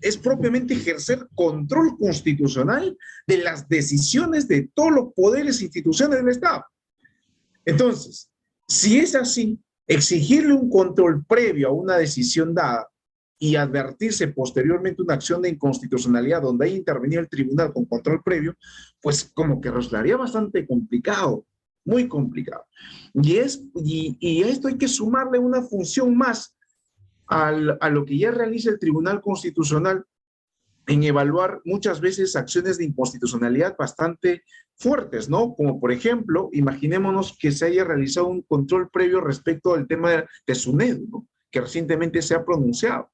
es propiamente ejercer control constitucional de las decisiones de todos los poderes e instituciones del Estado. Entonces, si es así, exigirle un control previo a una decisión dada y advertirse posteriormente una acción de inconstitucionalidad donde haya intervenido el tribunal con control previo, pues como que resultaría bastante complicado, muy complicado. Y a esto hay que sumarle una función más a lo que ya realiza el Tribunal Constitucional en evaluar muchas veces acciones de inconstitucionalidad bastante fuertes, ¿no? Como por ejemplo, imaginémonos que se haya realizado un control previo respecto al tema de SUNEDU, ¿no? Que recientemente se ha pronunciado.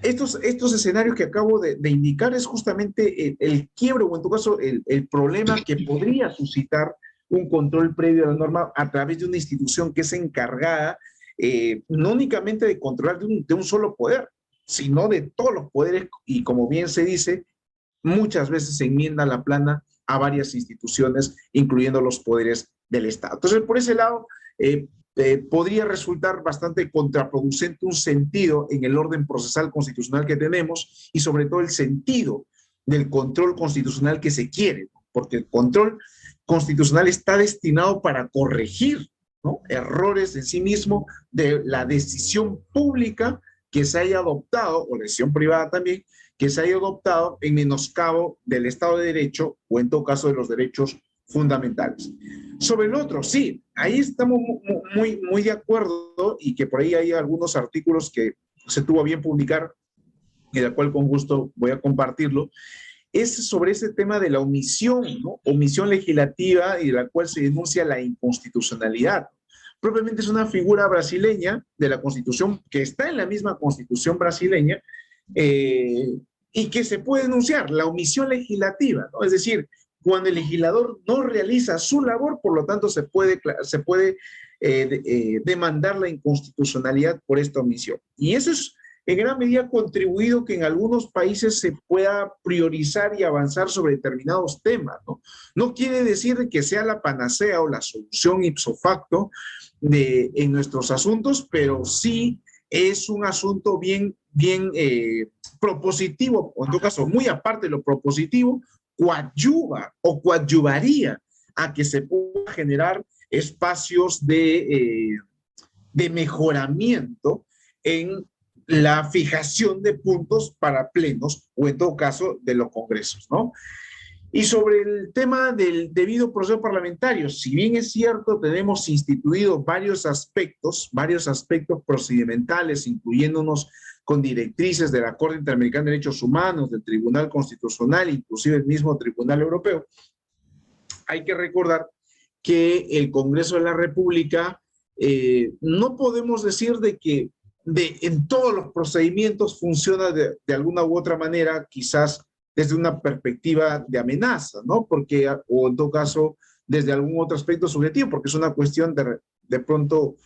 Estos escenarios que acabo de indicar es justamente el quiebre, o en tu caso, el problema que podría suscitar un control previo a la norma a través de una institución que es encargada no únicamente de controlar de un solo poder, sino de todos los poderes, y como bien se dice, muchas veces se enmienda la plana a varias instituciones, incluyendo los poderes del Estado. Entonces, por ese lado, podría resultar bastante contraproducente un sentido en el orden procesal constitucional que tenemos y sobre todo el sentido del control constitucional que se quiere, porque el control constitucional está destinado para corregir, ¿no?, errores en sí mismo de la decisión pública que se haya adoptado, o decisión privada también, que se haya adoptado en menoscabo del Estado de Derecho o en todo caso de los derechos fundamentales. Sobre el otro, sí, ahí estamos muy de acuerdo, y que por ahí hay algunos artículos que se tuvo a bien publicar y de la cual con gusto voy a compartirlo, es sobre ese tema de la omisión, ¿no? Omisión legislativa, y de la cual se denuncia la inconstitucionalidad. Propiamente es una figura brasileña de la Constitución, que está en la misma Constitución brasileña, y que se puede denunciar, la omisión legislativa, ¿no? Es decir, cuando el legislador no realiza su labor, por lo tanto se puede demandar la inconstitucionalidad por esta omisión. Y eso es en gran medida contribuido que en algunos países se pueda priorizar y avanzar sobre determinados temas, ¿no? No quiere decir que sea la panacea o la solución ipso facto en nuestros asuntos, pero sí es un asunto bien propositivo, o en todo caso, muy aparte de lo propositivo, coadyuva o coadyuvaría a que se pueda generar espacios de mejoramiento en la fijación de puntos para plenos o en todo caso de los congresos, ¿no? Y sobre el tema del debido proceso parlamentario, si bien es cierto, tenemos instituido varios aspectos procedimentales, incluyéndonos con directrices de la Corte Interamericana de Derechos Humanos, del Tribunal Constitucional, inclusive el mismo Tribunal Europeo, hay que recordar que el Congreso de la República, no podemos decir de que en todos los procedimientos funciona de alguna u otra manera, quizás desde una perspectiva de amenaza, ¿no? Porque, o en todo caso, desde algún otro aspecto subjetivo, porque es una cuestión de pronto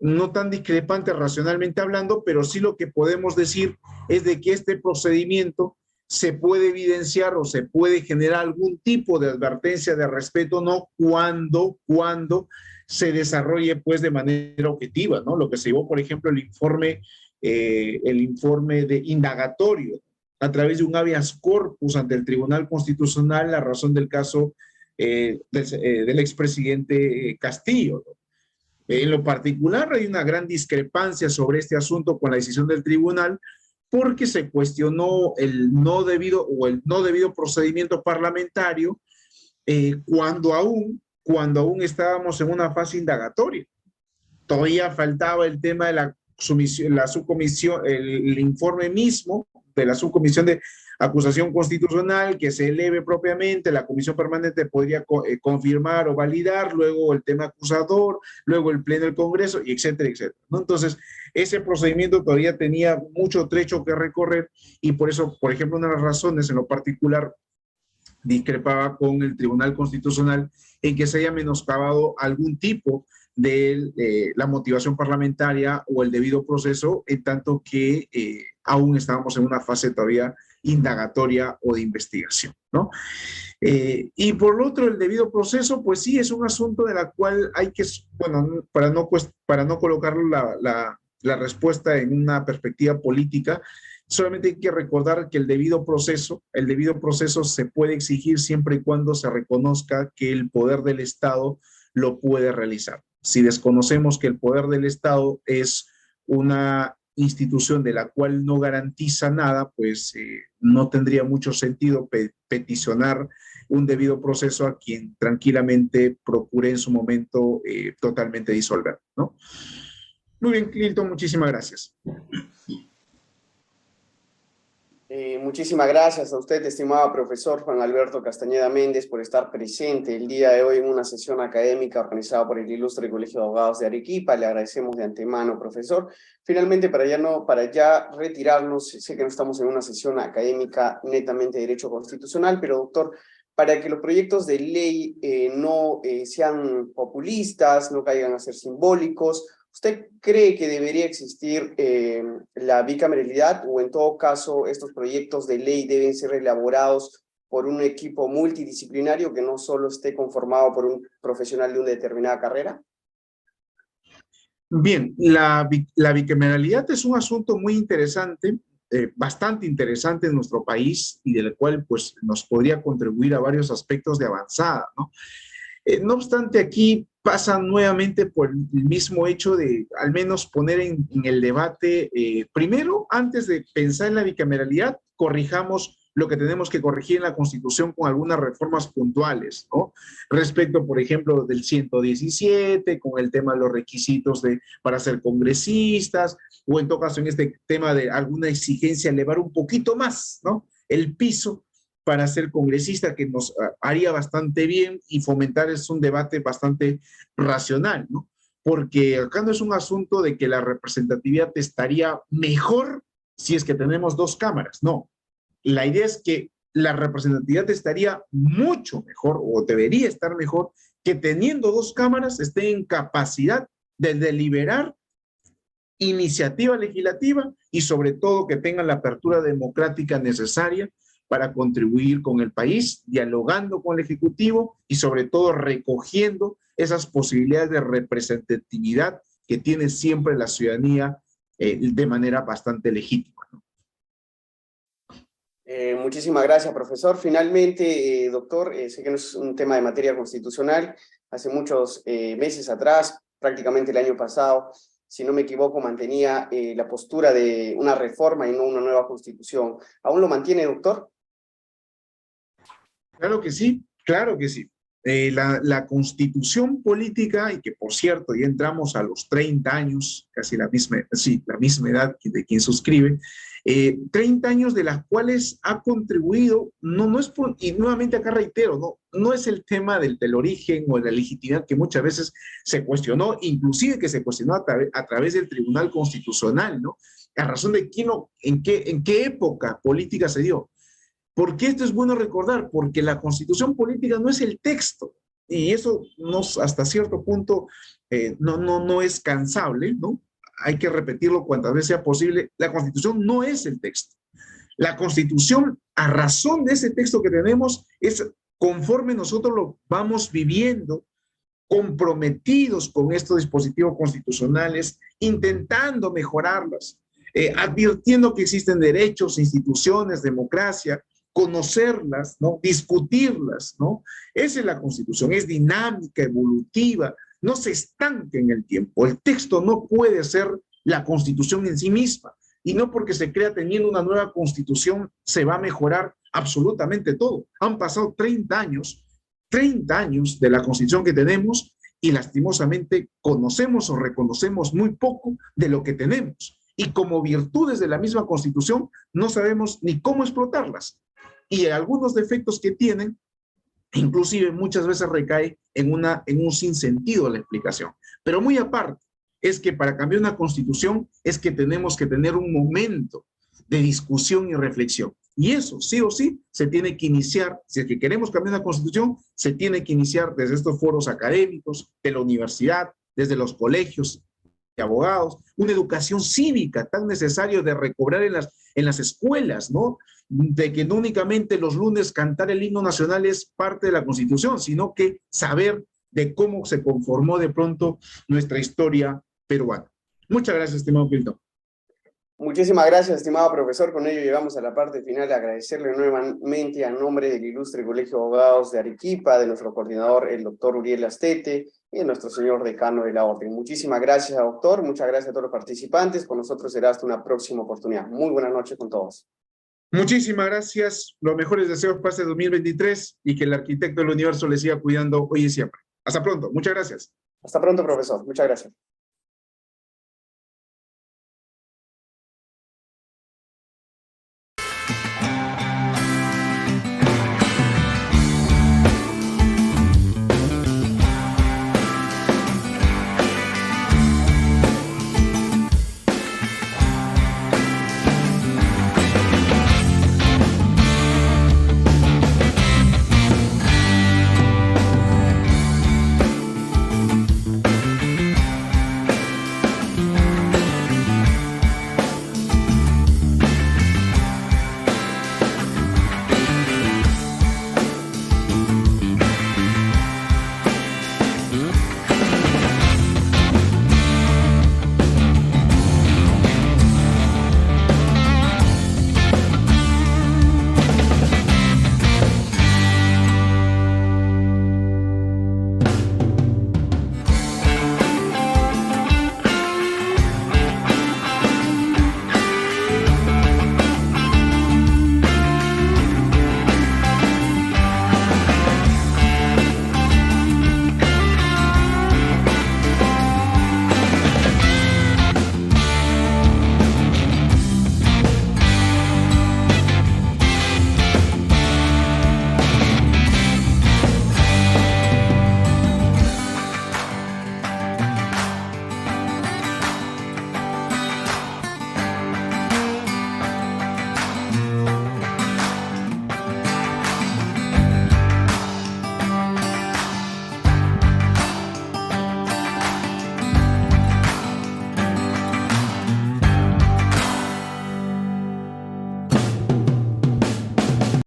no tan discrepante racionalmente hablando, pero sí lo que podemos decir es de que este procedimiento se puede evidenciar o se puede generar algún tipo de advertencia de respeto, ¿no? Cuando se desarrolle pues de manera objetiva, ¿no? Lo que se llevó, por ejemplo, el informe de indagatorio a través de un habeas corpus ante el Tribunal Constitucional, la razón del caso del expresidente Castillo, ¿no? En lo particular hay una gran discrepancia sobre este asunto con la decisión del tribunal, porque se cuestionó el no debido procedimiento parlamentario cuando aún estábamos en una fase indagatoria. Todavía faltaba el tema de la subcomisión, el informe mismo de la subcomisión de acusación constitucional, que se eleve propiamente, la comisión permanente podría confirmar o validar, luego el tema acusador, luego el pleno del Congreso, y etcétera, etcétera, ¿no? Entonces, ese procedimiento todavía tenía mucho trecho que recorrer, y por eso, por ejemplo, una de las razones en lo particular discrepaba con el Tribunal Constitucional en que se haya menoscabado algún tipo de la motivación parlamentaria o el debido proceso, en tanto que aún estábamos en una fase todavía indagatoria o de investigación, ¿no? Y por lo otro, el debido proceso, pues sí, es un asunto de la cual hay que, bueno, para no colocar la respuesta en una perspectiva política, solamente hay que recordar que el debido proceso se puede exigir siempre y cuando se reconozca que el poder del Estado lo puede realizar. Si desconocemos que el poder del Estado es una institución de la cual no garantiza nada, pues no tendría mucho sentido peticionar un debido proceso a quien tranquilamente procure en su momento totalmente disolver, ¿no? Muy bien, Clinton, muchísimas gracias. Muchísimas gracias a usted, estimado profesor Juan Alberto Castañeda Méndez, por estar presente el día de hoy en una sesión académica organizada por el Ilustre Colegio de Abogados de Arequipa. Le agradecemos de antemano, profesor. Finalmente, para ya retirarnos, sé que no estamos en una sesión académica netamente de derecho constitucional, pero doctor, para que los proyectos de ley no sean populistas, no caigan a ser simbólicos, ¿usted cree que debería existir la bicameralidad o en todo caso estos proyectos de ley deben ser elaborados por un equipo multidisciplinario que no solo esté conformado por un profesional de una determinada carrera? Bien, la bicameralidad es un asunto muy interesante, bastante interesante en nuestro país y del cual pues, nos podría contribuir a varios aspectos de avanzada, ¿no? No obstante, aquí pasa nuevamente por el mismo hecho de al menos poner en el debate, primero, antes de pensar en la bicameralidad, corrijamos lo que tenemos que corregir en la Constitución con algunas reformas puntuales, ¿no? Respecto, por ejemplo, del 117, con el tema de los requisitos para ser congresistas, o en todo caso en este tema de alguna exigencia, elevar un poquito más, ¿no? El piso para ser congresista, que nos haría bastante bien y fomentar es un debate bastante racional, ¿no? Porque acá no es un asunto de que la representatividad estaría mejor si es que tenemos dos cámaras, no. La idea es que la representatividad estaría mucho mejor o debería estar mejor que teniendo dos cámaras esté en capacidad de deliberar iniciativa legislativa y sobre todo que tengan la apertura democrática necesaria para contribuir con el país, dialogando con el Ejecutivo y sobre todo recogiendo esas posibilidades de representatividad que tiene siempre la ciudadanía de manera bastante legítima, ¿no? Muchísimas gracias, profesor. Finalmente, doctor, sé que no es un tema de materia constitucional. Hace muchos meses atrás, prácticamente el año pasado, si no me equivoco, mantenía la postura de una reforma y no una nueva constitución. ¿Aún lo mantiene, doctor? Claro que sí, claro que sí. La constitución política, y que por cierto ya entramos a los 30 años, casi la misma edad de quien suscribe, 30 años de las cuales ha contribuido, no es por, y nuevamente acá reitero, no es el tema del origen o de la legitimidad que muchas veces se cuestionó, inclusive que se cuestionó a través del Tribunal Constitucional, ¿no? A razón de en qué época política se dio. ¿Por qué esto es bueno recordar? Porque la Constitución política no es el texto, y eso hasta cierto punto no es cansable, ¿no? Hay que repetirlo cuantas veces sea posible. La Constitución no es el texto. La Constitución, a razón de ese texto que tenemos, es conforme nosotros lo vamos viviendo, comprometidos con estos dispositivos constitucionales, intentando mejorarlas, advirtiendo que existen derechos, instituciones, democracia, conocerlas, ¿no? Discutirlas, ¿no? Esa es la Constitución, es dinámica, evolutiva, no se estanca en el tiempo. El texto no puede ser la Constitución en sí misma, y no porque se crea teniendo una nueva Constitución se va a mejorar absolutamente todo. Han pasado 30 años de la Constitución que tenemos y lastimosamente conocemos o reconocemos muy poco de lo que tenemos. Y como virtudes de la misma Constitución no sabemos ni cómo explotarlas. Y algunos defectos que tienen, inclusive muchas veces recae en un sinsentido de la explicación. Pero muy aparte, es que para cambiar una Constitución es que tenemos que tener un momento de discusión y reflexión. Y eso, sí o sí, se tiene que iniciar. Si es que queremos cambiar una Constitución, se tiene que iniciar desde estos foros académicos, de la universidad, desde los colegios, de abogados, una educación cívica tan necesaria de recobrar en las escuelas, ¿no? De que no únicamente los lunes cantar el himno nacional es parte de la Constitución, sino que saber de cómo se conformó de pronto nuestra historia peruana. Muchas gracias, estimado Pilton. Muchísimas gracias, estimado profesor. Con ello llegamos a la parte final. Agradecerle nuevamente a nombre del ilustre Colegio de Abogados de Arequipa, de nuestro coordinador, el doctor Uriel Astete, y de nuestro señor decano de la Orden. Muchísimas gracias, doctor. Muchas gracias a todos los participantes. Con nosotros será hasta una próxima oportunidad. Muy buenas noches con todos. Muchísimas gracias. Los mejores deseos para este 2023 y que el arquitecto del universo le siga cuidando hoy y siempre. Hasta pronto. Muchas gracias. Hasta pronto, profesor. Muchas gracias.